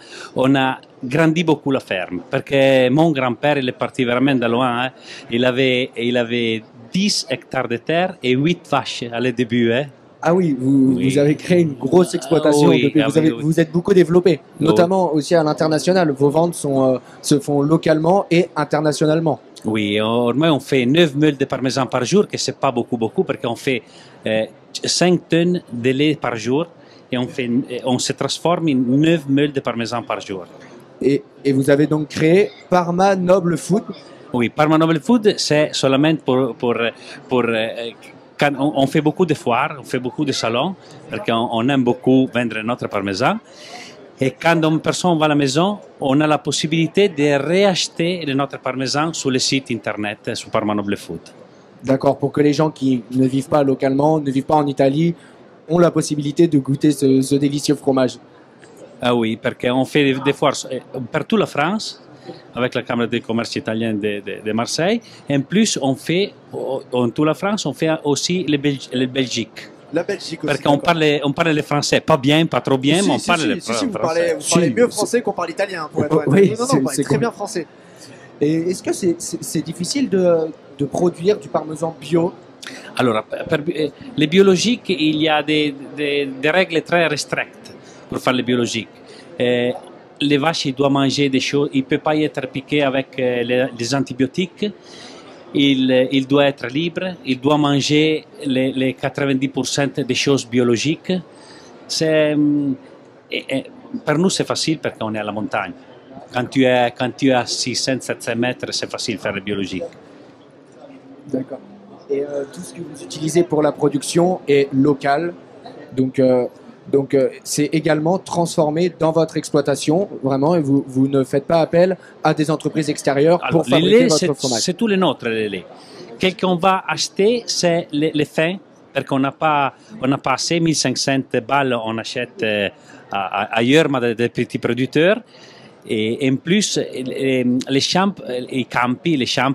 grandi beaucoup la ferme, parce que mon grand-père, il est parti vraiment de loin. Hein. Il avait 10 hectares de terre et 8 vaches à le début. Hein. Ah oui, vous avez créé une grosse exploitation. Oui, depuis, vous êtes beaucoup développé, notamment aussi à l'international. Vos ventes se font localement et internationalement. Oui, normalement on fait 9 meules de parmesan par jour, que c'est pas beaucoup, parce qu'on fait 5 tonnes de lait par jour et on se transforme en 9 meules de parmesan par jour. Et vous avez donc créé Parma Noble Food. Oui, Parma Noble Food, c'est seulement pour quand on fait beaucoup de foires, on fait beaucoup de salons, parce qu'on aime beaucoup vendre notre parmesan. Et quand une personne va à la maison, on a la possibilité de réacheter notre parmesan sur le site internet, sur Parma Noble Food. D'accord, pour que les gens qui ne vivent pas localement, ne vivent pas en Italie, ont la possibilité de goûter ce délicieux fromage. Ah oui, parce qu'on fait des foires partout la France, avec la Camera de commerce italienne de Marseille. Et en plus, on fait, en toute la France, on fait aussi le Belgique. La Belgique aussi. Parce qu'on parle le français, pas bien, pas trop bien, mais on parle le français. Vous parlez mieux français qu'on parle italien, pour être honnête. Oui, non, vous parlez très bien français. Et est-ce que c'est difficile de produire du parmesan bio? Alors, les biologiques, il y a des règles très restrictes pour faire les biologiques. Les vaches, ils doivent manger des choses, ils ne peuvent pas être piqués avec les antibiotiques, ils doivent être libres, ils doivent manger les 90% des choses biologiques. Pour nous, c'est facile parce qu'on est à la montagne. Quand tu es à 600-700 mètres, c'est facile de faire le biologique. D'accord. Et tout ce que vous utilisez pour la production est local, donc c'est également transformé dans votre exploitation, vraiment, et vous ne faites pas appel à des entreprises extérieures pour fabriquer votre fromage. C'est tout le nôtre, le lait. Quelqu'un va acheter, c'est les fins, parce qu'on n'a pas assez, 1500 balles, on achète ailleurs, mais des petits producteurs. Et en plus, les champs, les campi, les champs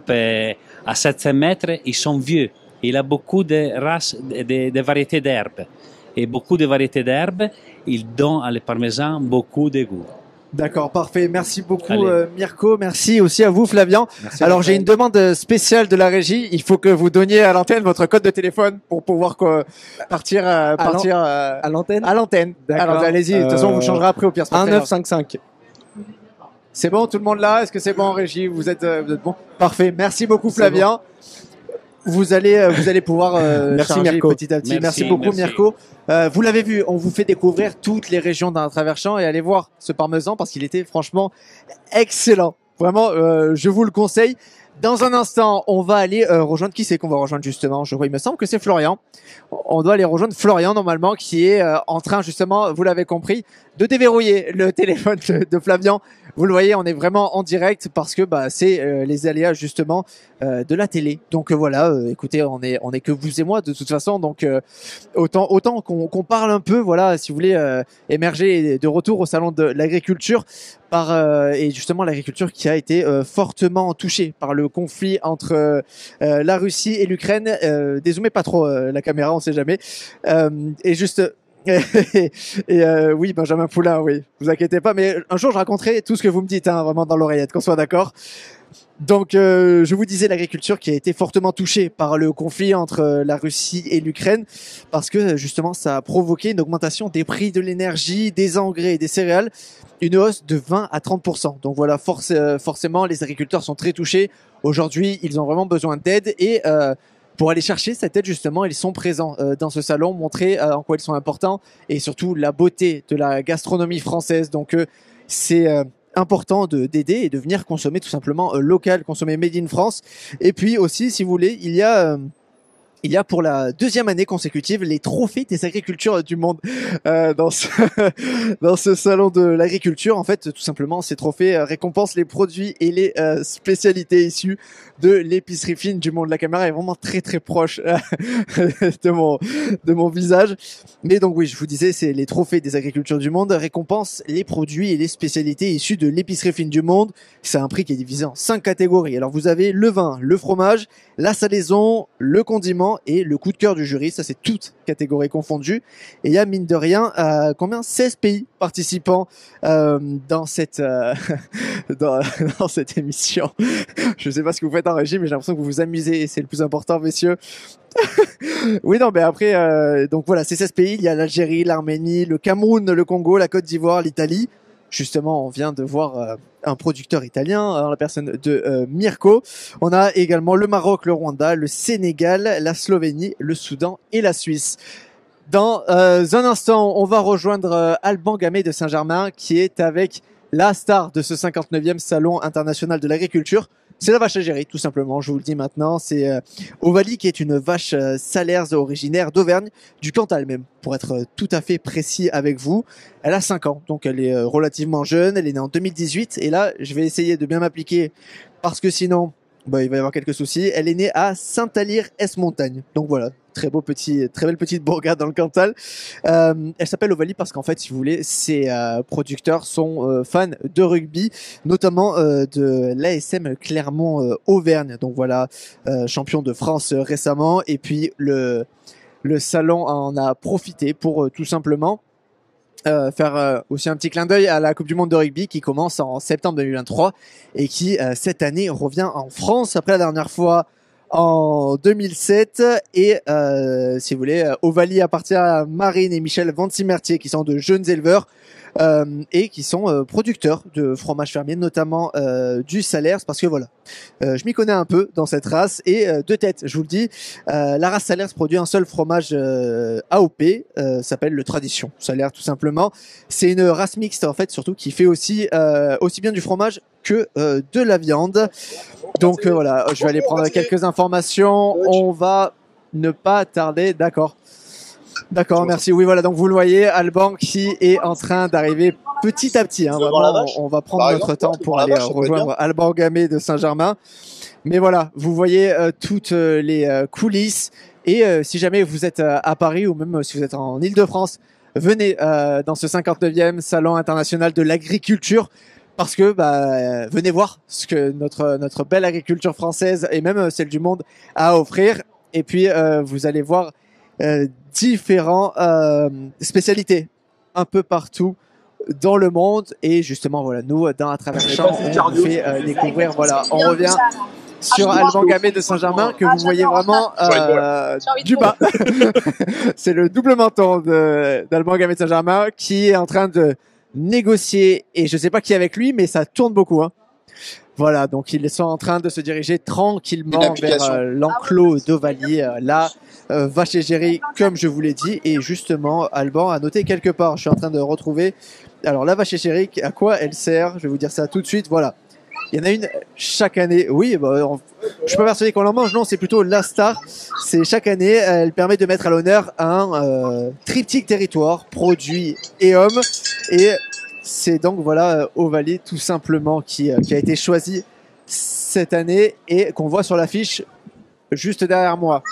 à 700 mètres, ils sont vieux. Il a beaucoup de races, de variétés d'herbes. Et beaucoup de variétés d'herbes, ils donnent à le parmesan beaucoup de goût. D'accord, parfait. Merci beaucoup Mirko. Merci aussi à vous Flavien. Merci. Alors j'ai une demande spéciale de la régie. Il faut que vous donniez à l'antenne votre code de téléphone pour pouvoir partir à l'antenne. À l'antenne. Alors allez-y. De toute façon, on vous changera après au pire. 1955. C'est bon, tout le monde là? Est-ce que c'est bon en régie? Vous êtes bon? Parfait. Merci beaucoup Flavien. Bon. Vous allez pouvoir merci charger Mirko. petit à petit. Merci beaucoup Mirko. Vous l'avez vu, on vous fait découvrir toutes les régions d'un travers champ et allez voir ce parmesan parce qu'il était franchement excellent. Vraiment, je vous le conseille. Dans un instant, on va aller rejoindre, qui c'est qu'on va rejoindre justement? Il me semble que c'est Florian. On doit aller rejoindre Florian normalement qui est en train justement, vous l'avez compris, de déverrouiller le téléphone de Flavien. Vous le voyez, on est vraiment en direct parce que c'est les aléas justement de la télé. Donc voilà, écoutez, on est que vous et moi de toute façon. Donc autant qu'on parle un peu. Voilà, si vous voulez émerger de retour au salon de l'agriculture et justement l'agriculture qui a été fortement touchée par le conflit entre la Russie et l'Ukraine. Dézoomez pas trop la caméra, on sait jamais. Et juste Oui, Benjamin Poulain, oui, vous inquiétez pas, mais un jour je raconterai tout ce que vous me dites, hein, vraiment dans l'oreillette, qu'on soit d'accord. Donc, je vous disais l'agriculture qui a été fortement touchée par le conflit entre la Russie et l'Ukraine, parce que justement ça a provoqué une augmentation des prix de l'énergie, des engrais et des céréales, une hausse de 20 à 30%. Donc voilà, forcément les agriculteurs sont très touchés. Aujourd'hui, ils ont vraiment besoin d'aide et pour aller chercher cette aide, justement, ils sont présents dans ce salon, montrer en quoi ils sont importants et surtout la beauté de la gastronomie française. Donc, c'est important d'aider et de venir consommer tout simplement local, consommer made in France. Et puis aussi, si vous voulez, il y a pour la deuxième année consécutive les trophées des agricultures du monde dans ce salon de l'agriculture. En fait, tout simplement, ces trophées récompensent les produits et les spécialités issues de l'épicerie fine du monde. La caméra est vraiment très très proche de mon visage. Mais donc oui, je vous disais, c'est les trophées des agricultures du monde récompensent les produits et les spécialités issues de l'épicerie fine du monde. C'est un prix qui est divisé en 5 catégories. Alors vous avez le vin, le fromage, la salaison, le condiment et le coup de cœur du jury. Ça, c'est toutes catégories confondues. Et il y a, mine de rien, 16 pays participants dans cette émission. Je sais pas ce que vous faites en régie, mais j'ai l'impression que vous vous amusez et c'est le plus important, messieurs. Oui, non, mais après, donc voilà, c'est 16 pays. Il y a l'Algérie, l'Arménie, le Cameroun, le Congo, la Côte d'Ivoire, l'Italie. Justement, on vient de voir un producteur italien, en la personne de Mirko. On a également le Maroc, le Rwanda, le Sénégal, la Slovénie, le Soudan et la Suisse. Dans un instant, on va rejoindre Alban Gamay de Saint-Germain, qui est avec la star de ce 59e Salon international de l'agriculture. C'est la vache Algérie, tout simplement, je vous le dis maintenant. C'est Ovalie, qui est une vache salaire originaire d'Auvergne, du Cantal même, pour être tout à fait précis avec vous. Elle a 5 ans, donc elle est relativement jeune, elle est née en 2018. Et là, je vais essayer de bien m'appliquer, parce que sinon, il va y avoir quelques soucis. Elle est née à Saint-Alire-Est-Montagne. Donc voilà, très belle petite bourgade dans le Cantal. Elle s'appelle Ovalie parce qu'en fait, si vous voulez, ses producteurs sont fans de rugby, notamment de l'ASM Clermont Auvergne. Donc voilà, champion de France récemment. Et puis le salon en a profité pour tout simplement faire aussi un petit clin d'œil à la Coupe du Monde de rugby qui commence en septembre 2023 et qui cette année revient en France après la dernière fois en 2007 et si vous voulez, Ovalie appartient à Marine et Michel Vancimertier qui sont de jeunes éleveurs et qui sont producteurs de fromage fermier, notamment du Salers, parce que voilà, je m'y connais un peu dans cette race et de tête, je vous le dis, la race Salers produit un seul fromage AOP, s'appelle le Tradition Salers tout simplement. C'est une race mixte en fait, surtout qui fait aussi bien du fromage que de la viande. Donc voilà, je vais aller prendre quelques informations. On va ne pas tarder, d'accord. D'accord, merci. Oui, voilà, donc vous le voyez, Alban qui est en train d'arriver petit à petit. Hein, vraiment, on va prendre notre temps pour aller rejoindre Alban Gamay de Saint-Germain. Mais voilà, vous voyez toutes les coulisses. Et si jamais vous êtes à Paris ou même si vous êtes en Île-de-France, venez dans ce 59e Salon international de l'agriculture. Parce que venez voir ce que notre belle agriculture française et même celle du monde a à offrir. Et puis vous allez voir différentes spécialités un peu partout dans le monde. Et justement voilà, nous dans À Travers Champs, on vous fait découvrir. Voilà, on revient sur Alban Gamay de Saint-Germain que vous voyez vraiment du bas. C'est le double menton d'Alban Gamay de Saint-Germain qui est en train de négocier, et je sais pas qui est avec lui, mais ça tourne beaucoup. Hein. Voilà, donc ils sont en train de se diriger tranquillement vers l'enclos d'Ovalie, la vache égérie, comme je vous l'ai dit. Et justement, Alban a noté quelque part, je suis en train de retrouver. Alors la vache égérie, à quoi elle sert? Je vais vous dire ça tout de suite. Voilà. Il y en a une chaque année. Oui, je suis pas persuadé qu'on en mange. Non, c'est plutôt la star. C'est chaque année, elle permet de mettre à l'honneur un triptyque territoire, produit et homme. Et c'est donc voilà Ovalie tout simplement qui a été choisi cette année et qu'on voit sur l'affiche juste derrière moi.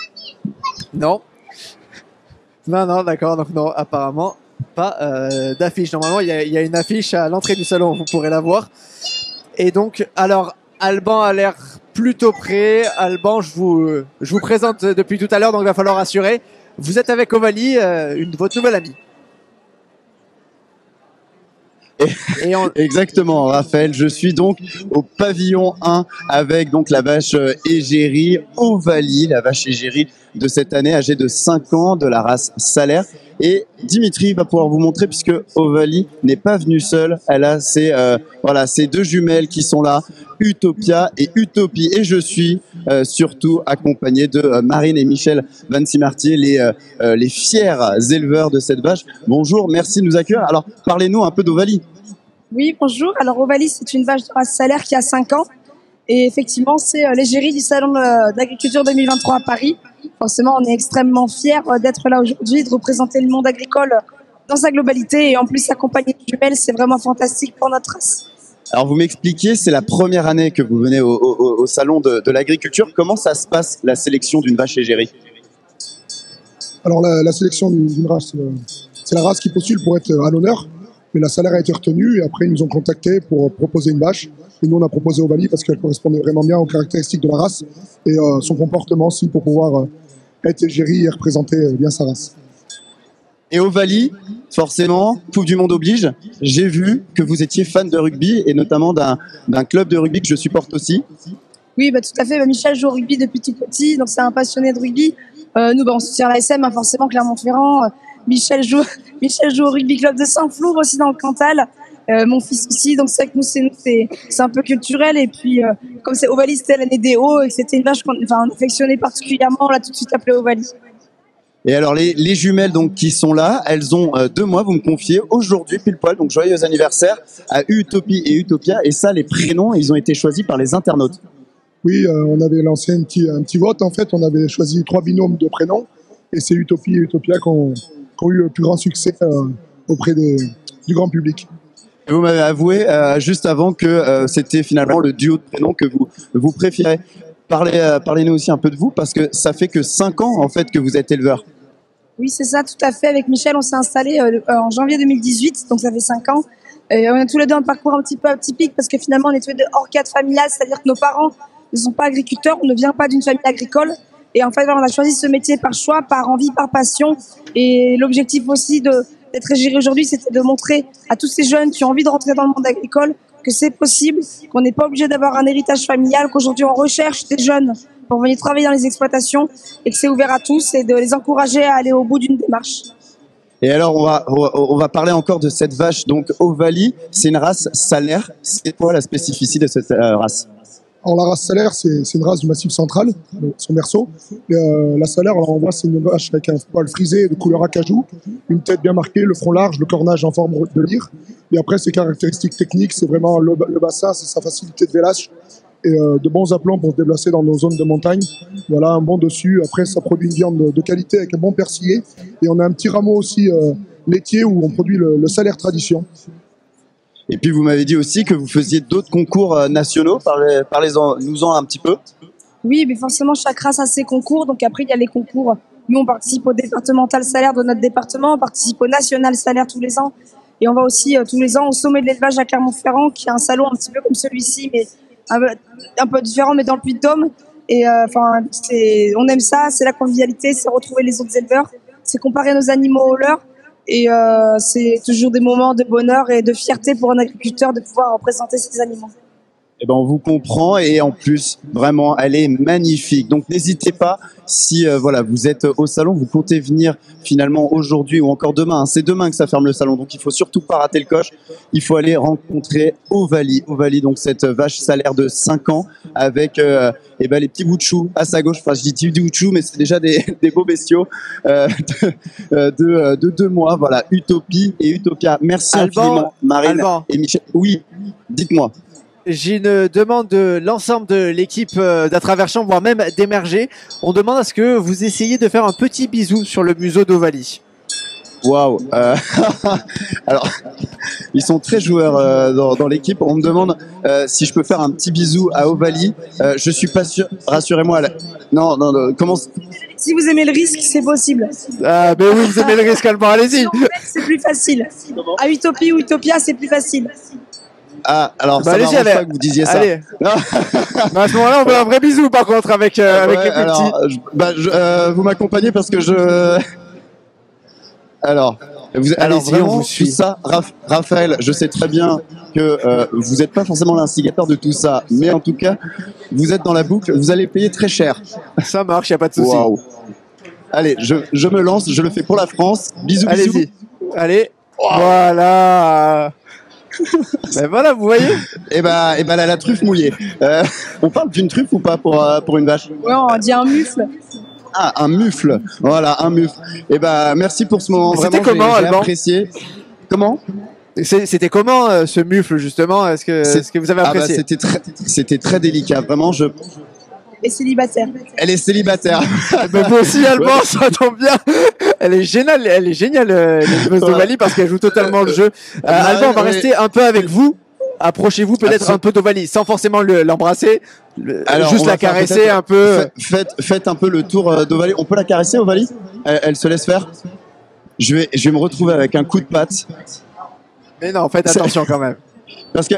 Non, d'accord. Donc non, apparemment pas d'affiche. Normalement, il y a une affiche à l'entrée du salon. Vous pourrez la voir. Et donc, alors, Alban a l'air plutôt prêt. Alban, je vous présente depuis tout à l'heure, donc il va falloir assurer. Vous êtes avec Ovalie, votre nouvelle amie. Exactement, Raphaël. Je suis donc au pavillon 1 avec donc la vache égérie Ovalie, la vache égérie de cette année, âgée de 5 ans, de la race salaire. Et Dimitri va pouvoir vous montrer, puisque Ovalie n'est pas venue seule. Elle a ses deux jumelles qui sont là, Utopia et Utopie. Et je suis surtout accompagné de Marine et Michel Van Simartier, les fiers éleveurs de cette vache. Bonjour, merci de nous accueillir. Alors, parlez-nous un peu d'Ovalie. Oui, bonjour. Alors, Ovalie, c'est une vache de race salaire qui a 5 ans. Et effectivement, c'est l'égérie du Salon d'agriculture 2023 à Paris. Forcément, on est extrêmement fiers d'être là aujourd'hui, de représenter le monde agricole dans sa globalité. Et en plus, accompagner de jumelles, c'est vraiment fantastique pour notre race. Alors, vous m'expliquez, c'est la première année que vous venez au Salon de l'agriculture. Comment ça se passe, la sélection d'une vache égérie? Alors, la sélection d'une race, c'est la race qui postule pour être à l'honneur. Mais la salaire a été retenue et après ils nous ont contactés pour proposer une vache. Et nous on a proposé Ovalie parce qu'elle correspondait vraiment bien aux caractéristiques de la race et son comportement aussi pour pouvoir être égérie et représenter bien sa race. Et Ovalie, forcément, Coupe du Monde oblige, j'ai vu que vous étiez fan de rugby et notamment d'un club de rugby que je supporte aussi. Oui, tout à fait. Michel joue au rugby depuis tout petit, donc c'est un passionné de rugby. Nous, on soutient la SM, forcément Clermont-Ferrand. Michel joue au rugby club de Saint-Flour aussi dans le Cantal. Mon fils aussi, donc c'est vrai que nous c'est un peu culturel. Et puis comme c'est Ovalie, c'était l'année des hauts et que c'était une vache qu'on affectionnait particulièrement, on l'a tout de suite appelée Ovalie. Et alors les jumelles donc qui sont là, elles ont 2 mois, vous me confiez, aujourd'hui pile poil, donc joyeux anniversaire à Utopie et Utopia. Et ça, les prénoms, ils ont été choisis par les internautes. Oui, on avait lancé un petit vote. En fait, on avait choisi 3 binômes de prénoms et c'est Utopie et Utopia qui ont eu le plus grand succès auprès du grand public. Et vous m'avez avoué juste avant que c'était finalement le duo de prénoms que vous préférez. Parlez-nous aussi un peu de vous, parce que ça fait que 5 ans en fait que vous êtes éleveur. Oui, c'est ça, tout à fait. Avec Michel, on s'est installé en janvier 2018, donc ça fait 5 ans. Et on a tous les deux un parcours un petit peu atypique parce que finalement, on est tous les deux hors cadre familial, c'est-à-dire que nos parents ne sont pas agriculteurs, on ne vient pas d'une famille agricole. Et en fait, on a choisi ce métier par choix, par envie, par passion. Et l'objectif aussi d'être égérie aujourd'hui, c'était de montrer à tous ces jeunes qui ont envie de rentrer dans le monde agricole que c'est possible, qu'on n'est pas obligé d'avoir un héritage familial, qu'aujourd'hui on recherche des jeunes pour venir travailler dans les exploitations et que c'est ouvert à tous et de les encourager à aller au bout d'une démarche. Et alors, on va parler encore de cette vache, donc Ovalie, c'est une race salaire. C'est quoi la spécificité de cette race? Alors la race salaire, c'est une race du Massif central, son berceau. La salaire, alors on voit, c'est une vache avec un poil frisé de couleur acajou, une tête bien marquée, le front large, le cornage en forme de lyre. Et après, ses caractéristiques techniques, c'est vraiment le bassin, c'est sa facilité de vélage et de bons aplombs pour se déplacer dans nos zones de montagne. Voilà, un bon dessus. Après, ça produit une viande de qualité avec un bon persillé. Et on a un petit rameau aussi laitier où on produit le salaire tradition. Et puis vous m'avez dit aussi que vous faisiez d'autres concours nationaux. Parlez-nous-en un petit peu. Oui, mais forcément chaque race a ses concours. Donc après il y a les concours. Nous on participe au départemental salaire de notre département, on participe au national salaire tous les ans. Et on va aussi tous les ans au sommet de l'élevage à Clermont-Ferrand, qui est un salon un petit peu comme celui-ci, mais un peu différent, mais dans le Puy-de-Dôme. Et on aime ça, c'est la convivialité, c'est retrouver les autres éleveurs, c'est comparer nos animaux aux leurs. Et c'est toujours des moments de bonheur et de fierté pour un agriculteur de pouvoir représenter ses animaux. Eh ben, on vous comprend et en plus, vraiment, elle est magnifique. Donc, n'hésitez pas, si vous êtes au salon, vous comptez venir finalement aujourd'hui ou encore demain. Hein, c'est demain que ça ferme le salon, donc il faut surtout pas rater le coche. Il faut aller rencontrer Ovalie. Ovalie, donc cette vache salaire de 5 ans avec les petits bouts de chou à sa gauche. Enfin, je dis petits bouts de chou, mais c'est déjà des beaux bestiaux de 2 mois. Voilà, Utopie et Utopia. Merci infiniment, Marine et Michel. Oui, dites-moi. J'ai une demande de l'ensemble de l'équipe d'À Travers Champs, voire même d'Émerger. On demande à ce que vous essayiez de faire un petit bisou sur le museau d'Ovalie. Waouh. Alors, ils sont très joueurs dans l'équipe. On me demande si je peux faire un petit bisou à Ovalie. Je suis pas sûr. Rassurez-moi. Non. Comment? Si vous aimez le risque, c'est possible. Ah, mais oui, vous aimez le risque, Alban, allez-y. C'est plus facile. À Utopie ou Utopia, c'est plus facile. Ah, alors ça m'arrange pas que vous disiez ça. Allez. À ce moment-là, on veut un vrai bisou, par contre, avec les plus petits. Vous m'accompagnez parce que Alors, Alors Allez-y, vraiment, on vous tout suit. ça, Raphaël, je sais très bien que vous n'êtes pas forcément l'instigateur de tout ça, mais en tout cas, vous êtes dans la boucle, vous allez payer très cher. Ça marche, y a pas de souci. Waouh. Allez, je me lance, je le fais pour la France. Bisous, bisous. Allez-y. Allez. Voilà. Ben voilà, vous voyez. Et ben la truffe mouillée. On parle d'une truffe ou pas pour une vache? Ouais, on dit un mufle. Ah, un mufle. Voilà, un mufle. Et ben merci pour ce moment. C'était Vraiment, comment, j'ai Alban apprécié. Comment? C'était comment ce mufle justement? Est-ce que vous avez apprécié? C'était très délicat. Vraiment, Et célibataire. Elle est célibataire. Ben, vous aussi, Alban, ça tombe bien. Elle est géniale, l'éleveuse d'Ovalie, parce qu'elle joue totalement le jeu. Alban, on va rester un peu avec vous. Approchez-vous peut-être un peu d'Ovalie, sans forcément l'embrasser, juste la caresser un peu. Faites un peu le tour d'Ovalie. On peut la caresser, Ovalie? Elle se laisse faire? Je vais me retrouver avec un coup de patte. Mais non, faites attention quand même. Parce que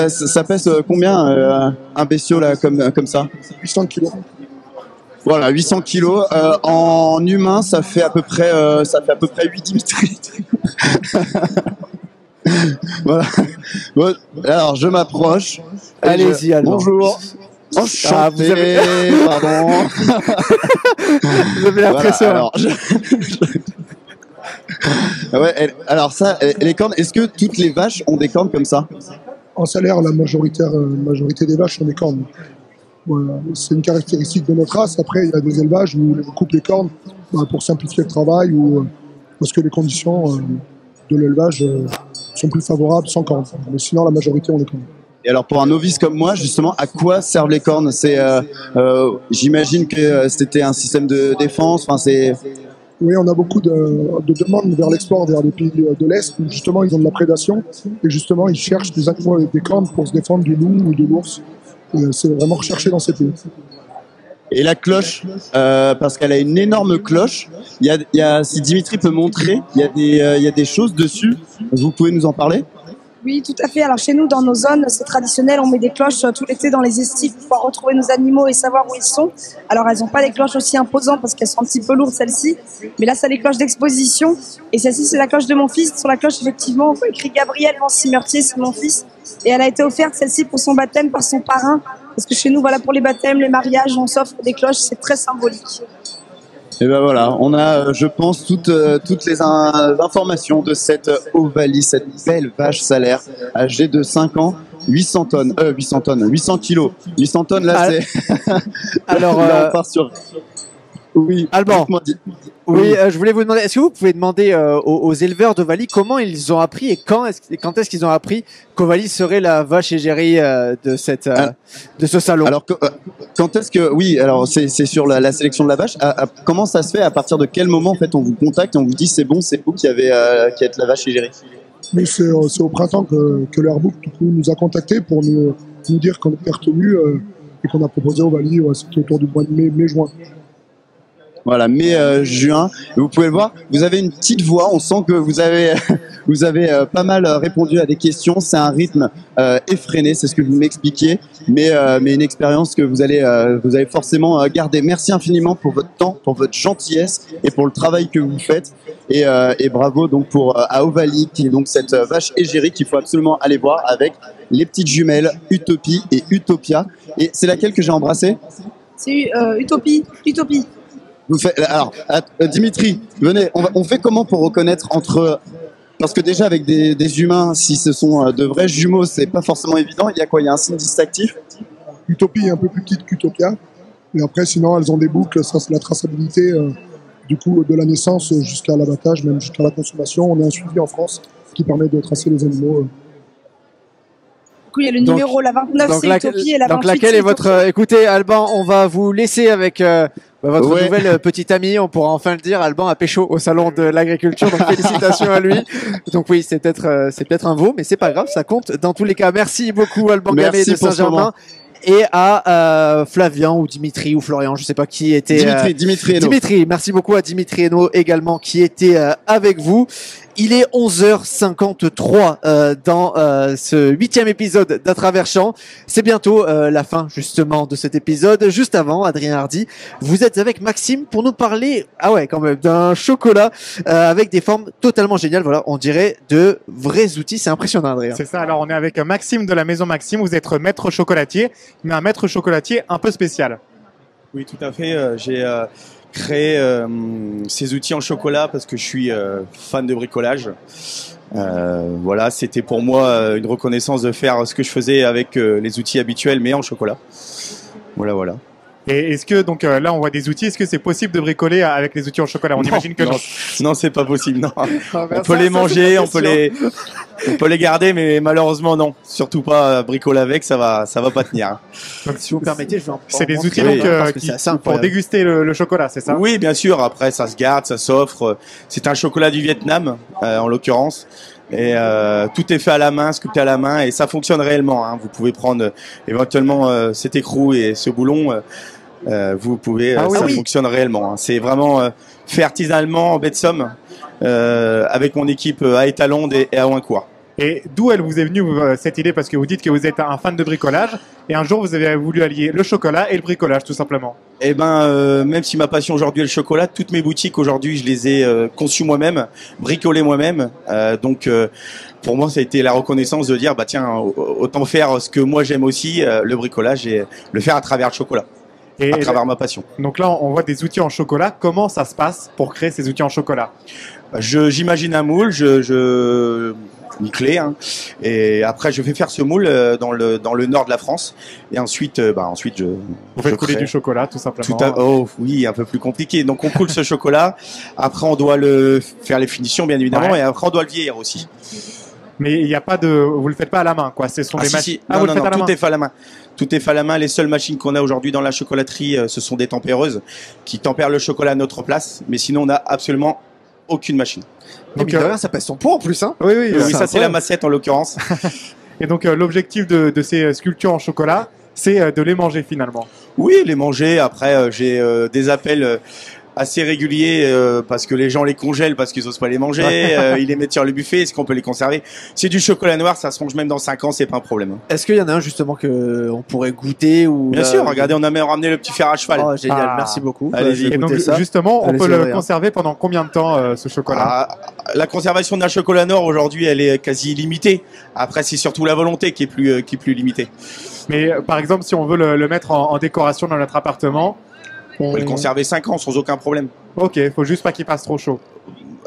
ça pèse combien un bestiau là comme ça? 800 kilos. Voilà, 800 kilos. En humain, ça fait à peu près 8 Dimitri. Voilà. Bon, alors, je m'approche. Allez-y, Alban. Bonjour. Enchanté. Pardon. Vous avez la pression. Alors, ouais, alors ça, les cornes, est-ce que toutes les vaches ont des cornes comme ça? En salaire, la majorité des vaches ont des cornes. Voilà. C'est une caractéristique de notre race. Après, il y a des élevages où on coupe les cornes pour simplifier le travail ou parce que les conditions de l'élevage sont plus favorables sans cornes. Mais sinon, la majorité ont des cornes. Et alors, pour un novice comme moi, justement, à quoi servent les cornes? J'imagine que c'était un système de défense. Enfin, Oui, on a beaucoup de demandes vers l'export, vers les pays de l'Est, où justement ils ont de la prédation, et justement ils cherchent des animaux avec des cornes pour se défendre du loup ou de l'ours. C'est vraiment recherché dans ces pays. Et la cloche, parce qu'elle a une énorme cloche, si Dimitri peut montrer, il y a des choses dessus, vous pouvez nous en parler? Oui, tout à fait. Alors chez nous, dans nos zones, c'est traditionnel, on met des cloches tout l'été dans les estives pour pouvoir retrouver nos animaux et savoir où ils sont. Alors elles n'ont pas des cloches aussi imposantes parce qu'elles sont un petit peu lourdes celles-ci, mais là c'est les cloches d'exposition. Et celle-ci c'est la cloche de mon fils. Sur la cloche effectivement on voit écrit Gabriel Vancy-Mertier, c'est mon fils. Et elle a été offerte celle-ci pour son baptême par son parrain. Parce que chez nous, voilà, pour les baptêmes, les mariages, on s'offre des cloches, c'est très symbolique. Et ben voilà, on a, je pense, toutes les informations de cette Ovalie, cette belle vache salaire, âgée de 5 ans, 800 kilos. 800 tonnes, là, c'est... Alors, là, on part sur... Oui, Alban. Oui, je voulais vous demander, est-ce que vous pouvez demander aux éleveurs d'Ovalie comment ils ont appris et quand est-ce qu'ils ont appris qu'Ovalie serait la vache égérie de ce salon? Alors, quand est-ce que... Oui, alors c'est sur la sélection de la vache. Comment ça se fait? À partir de quel moment, en fait, on vous contacte et on vous dit c'est bon, c'est vous qui êtes la vache égérie? Mais c'est au printemps que l'Airbook nous a contactés pour nous dire qu'on était retenu et qu'on a proposé Ovalie, c'était autour du mois de mai-juin. Voilà, mai-juin. Vous pouvez le voir, vous avez une petite voix, on sent que vous avez pas mal répondu à des questions. C'est un rythme effréné, c'est ce que vous m'expliquiez, mais une expérience que vous allez forcément garder. Merci infiniment pour votre temps, pour votre gentillesse et pour le travail que vous faites. Et bravo donc à Ovalie, qui est donc cette vache égérie qu'il faut absolument aller voir avec les petites jumelles Utopie et Utopia. Et c'est laquelle que j'ai embrassée? C'est Utopie. Alors, Dimitri, venez, on fait comment pour reconnaître entre... Parce que déjà, avec des humains, si ce sont de vrais jumeaux, c'est pas forcément évident. Il y a quoi? Il y a un signe distinctif? Utopie est un peu plus petite qu'Utopia. Et après, sinon, elles ont des boucles. Ça, c'est la traçabilité du coup de la naissance jusqu'à l'abattage, même jusqu'à la consommation. On a un suivi en France qui permet de tracer les animaux. Du coup, il y a le numéro, la 29, c'est Utopie, et la 28, donc laquelle est votre... Écoutez, Alban, on va vous laisser avec... votre nouvelle petite amie, on pourra enfin le dire, Alban a pécho au salon de l'agriculture, donc félicitations à lui. Donc oui, c'est peut-être un veau, mais c'est pas grave, ça compte dans tous les cas. Merci beaucoup Alban Gamay de Saint-Germain. Et à Flavien ou Dimitri ou Florian, je sais pas qui était... Dimitri Hainaut. Dimitri, merci beaucoup à Dimitri Hainaut également qui était avec vous. Il est 11h53 dans ce 8e épisode d'À travers champs. C'est bientôt la fin justement de cet épisode. Juste avant, Adrien Hardy, vous êtes avec Maxime pour nous parler, ah ouais quand même, d'un chocolat avec des formes totalement géniales. Voilà, on dirait de vrais outils. C'est impressionnant, Adrien. C'est ça, alors on est avec Maxime de la Maison Maxime. Vous êtes maître chocolatier, mais un maître chocolatier un peu spécial. Oui, tout à fait. J'ai créé ces outils en chocolat parce que je suis fan de bricolage. Voilà, c'était pour moi une reconnaissance de faire ce que je faisais avec les outils habituels, mais en chocolat. Voilà. Et est-ce que, donc là on voit des outils, est-ce que c'est possible de bricoler avec les outils en chocolat? On imagine que non. Non, c'est pas possible, non. On peut les manger, on peut les garder, mais malheureusement non. Surtout pas bricoler avec, ça va pas tenir. Donc si vous permettez, je vais en c'est des outils montrer, donc pour déguster le chocolat, c'est ça? Oui, bien sûr. Après, ça se garde, ça s'offre. C'est un chocolat du Vietnam, en l'occurrence. Et tout est fait à la main, sculpté à la main, et ça fonctionne réellement. Hein. Vous pouvez prendre éventuellement cet écrou et ce boulon. Vous pouvez, ça fonctionne réellement. Hein. C'est vraiment fait artisanalement en baie de Somme avec mon équipe à Étalonde et à Ouincourt. Et d'où elle vous est venue cette idée? Parce que vous dites que vous êtes un fan de bricolage et un jour vous avez voulu allier le chocolat et le bricolage tout simplement. Eh ben, même si ma passion aujourd'hui est le chocolat, toutes mes boutiques aujourd'hui je les ai conçues moi-même, bricolées moi-même. Donc pour moi ça a été la reconnaissance de dire bah tiens autant faire ce que moi j'aime aussi, le bricolage, et le faire à travers le chocolat. Et à travers ma passion. Donc là, on voit des outils en chocolat. Comment ça se passe pour créer ces outils en chocolat? J'imagine un moule, une clé, hein, et après je fais faire ce moule dans le nord de la France, et ensuite, vous faites couler du chocolat, tout simplement. Oh oui, un peu plus compliqué. Donc on coule ce chocolat. Après, on doit faire les finitions, bien évidemment, et après on doit le vieillir aussi. Mais il n'y a pas vous le faites pas à la main, quoi. Ce sont des machines. Non, tout est fait à la main. Tout est fait à la main. Les seules machines qu'on a aujourd'hui dans la chocolaterie, ce sont des tempéreuses qui tempèrent le chocolat à notre place. Mais sinon, on n'a absolument aucune machine. Donc ça pèse son poids en plus, hein. Oui, ça c'est la massette en l'occurrence. Et donc l'objectif de ces sculptures en chocolat, c'est de les manger finalement. Oui, les manger. Après, j'ai des appels assez réguliers parce que les gens les congèlent parce qu'ils osent pas les manger. Ils les mettent sur le buffet. Est-ce qu'on peut les conserver? C'est du chocolat noir, ça se mange même dans 5 ans, c'est pas un problème. Est-ce qu'il y en a un justement que on pourrait goûter ou? Bien sûr, regardez, on a même ramené le petit fer à cheval. Oh, génial, merci beaucoup. Allez-y. Et donc justement, on peut le conserver pendant combien de temps ce chocolat? La conservation d'un chocolat noir aujourd'hui, elle est quasi illimitée. Après, c'est surtout la volonté qui est plus limitée. Mais par exemple, si on veut le mettre en décoration dans notre appartement, on peut le conserver 5 ans sans aucun problème. Ok, faut juste pas qu'il fasse trop chaud.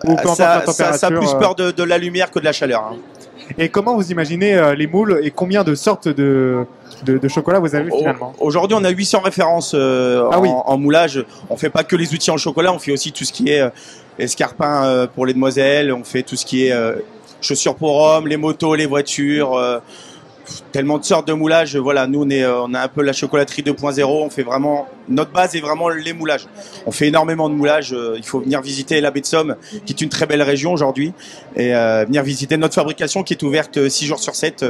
Ou ça a plus peur de la lumière que de la chaleur. Hein. Et comment vous imaginez les moules et combien de sortes de chocolat vous avez finalement? Aujourd'hui, on a 800 références en moulage. On fait pas que les outils en chocolat, on fait aussi tout ce qui est escarpins pour les demoiselles, on fait tout ce qui est chaussures pour hommes, les motos, les voitures. Tellement de sortes de moulages. Voilà, nous on a un peu la chocolaterie 2.0. On fait vraiment, notre base est vraiment les moulages. On fait énormément de moulages. Il faut venir visiter la baie de Somme, qui est une très belle région aujourd'hui, et venir visiter notre fabrication qui est ouverte 6 jours sur 7,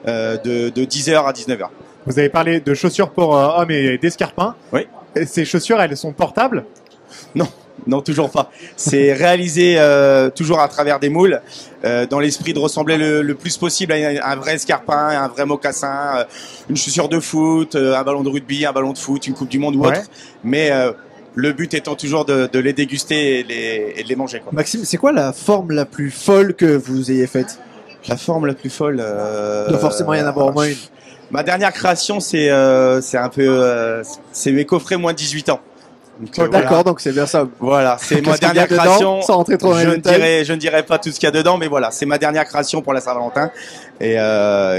de 10h à 19h. Vous avez parlé de chaussures pour hommes et d'escarpins. Oui. Et ces chaussures, elles sont portables? Non, toujours pas. C'est réalisé toujours à travers des moules, dans l'esprit de ressembler le plus possible à un vrai escarpin, un vrai mocassin, une chaussure de foot, un ballon de rugby, un ballon de foot, une coupe du monde ou autre. Mais le but étant toujours de les déguster et de les manger. Quoi. Maxime, c'est quoi la forme la plus folle que vous ayez faite? La forme la plus folle doit forcément y en avoir au moins une. Ma dernière création, c'est un peu c'est mes coffrets moins de 18 ans. D'accord, donc c'est bien ça. Voilà, c'est ma dernière création. Sans rentrer trop dans les détails. Je ne dirai pas tout ce qu'il y a dedans, mais voilà, c'est ma dernière création pour la Saint-Valentin. Et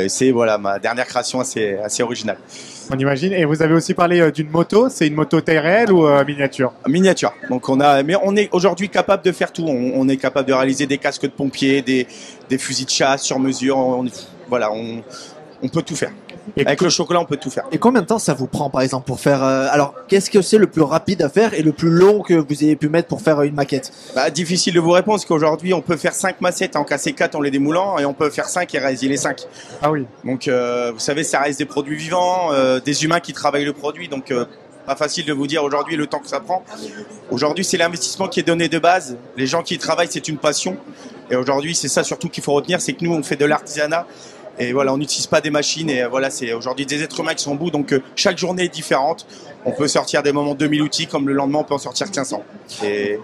c'est ma dernière création assez originale. On imagine. Et vous avez aussi parlé d'une moto. C'est une moto taille réelle ou miniature? Miniature. Donc on est aujourd'hui capable de faire tout. On est capable de réaliser des casques de pompiers, des fusils de chasse sur mesure. On peut tout faire. Et avec le chocolat, on peut tout faire. Et combien de temps ça vous prend, par exemple, pour faire... alors, qu'est-ce que c'est le plus rapide à faire et le plus long que vous ayez pu mettre pour faire une maquette? Difficile de vous répondre, parce qu'aujourd'hui, on peut faire 5 massettes en casser 4 en les démoulant, et on peut faire 5 et réaliser les 5. Ah oui. Donc, vous savez, ça reste des produits vivants, des humains qui travaillent le produit, donc... pas facile de vous dire aujourd'hui le temps que ça prend. Aujourd'hui, c'est l'investissement qui est donné de base. Les gens qui y travaillent, c'est une passion. Et aujourd'hui, c'est ça surtout qu'il faut retenir, c'est que nous, on fait de l'artisanat. Et voilà, on n'utilise pas des machines. Et voilà, c'est aujourd'hui des êtres humains qui sont au bout. Donc, chaque journée est différente. On peut sortir des moments 2000 outils, comme le lendemain, on peut en sortir 500. Et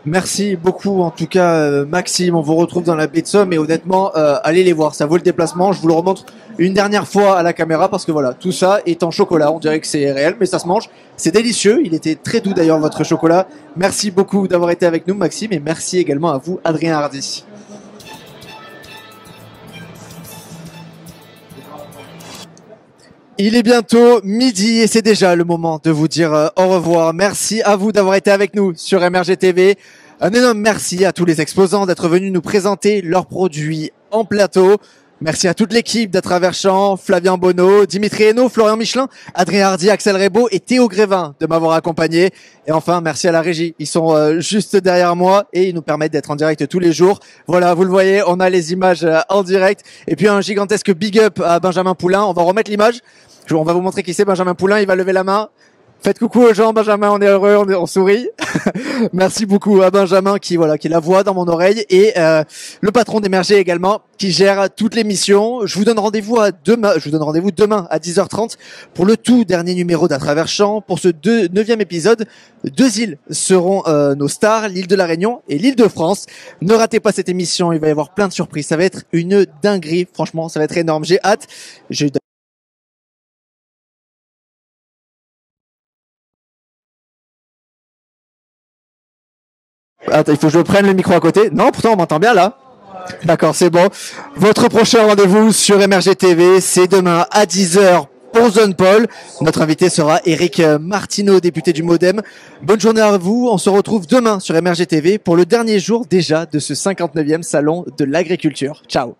Merci beaucoup en tout cas Maxime, on vous retrouve dans la baie de Somme et honnêtement allez les voir, ça vaut le déplacement, je vous le remontre une dernière fois à la caméra parce que voilà, tout ça est en chocolat, on dirait que c'est réel mais ça se mange, c'est délicieux, il était très doux d'ailleurs votre chocolat. Merci beaucoup d'avoir été avec nous Maxime et merci également à vous Adrien Hardy. Il est bientôt midi et c'est déjà le moment de vous dire au revoir. Merci à vous d'avoir été avec nous sur MRG TV. Un énorme merci à tous les exposants d'être venus nous présenter leurs produits en plateau. Merci à toute l'équipe d'À Travers Champs, Flavien Bonneau, Dimitri Hainaut, Florian Michelin, Adrien Hardy, Axel Rebaud et Théo Grévin de m'avoir accompagné. Et enfin, merci à la régie. Ils sont juste derrière moi et ils nous permettent d'être en direct tous les jours. Voilà, vous le voyez, on a les images en direct. Et puis un gigantesque big up à Benjamin Poulain. On va remettre l'image. On va vous montrer qui c'est, Benjamin Poulain. Il va lever la main. Faites coucou aux gens, Benjamin, on est heureux, on sourit. Merci beaucoup à Benjamin qui est la voix dans mon oreille et le patron d'Emerger également qui gère toute l'émission. Je vous donne rendez-vous demain à 10h30 pour le tout dernier numéro d'À Travers Champs. Pour ce 9e épisode, 2 îles seront nos stars, l'île de la Réunion et l'île de France. Ne ratez pas cette émission, il va y avoir plein de surprises. Ça va être une dinguerie, franchement, ça va être énorme. J'ai hâte. Attends, il faut que je prenne le micro à côté. Non, pourtant on m'entend bien là. D'accord, c'est bon. Votre prochain rendez-vous sur MRG TV, c'est demain à 10h pour Zone Paul. Notre invité sera Éric Martineau, député du Modem. Bonne journée à vous. On se retrouve demain sur MRG TV pour le dernier jour déjà de ce 59e salon de l'agriculture. Ciao.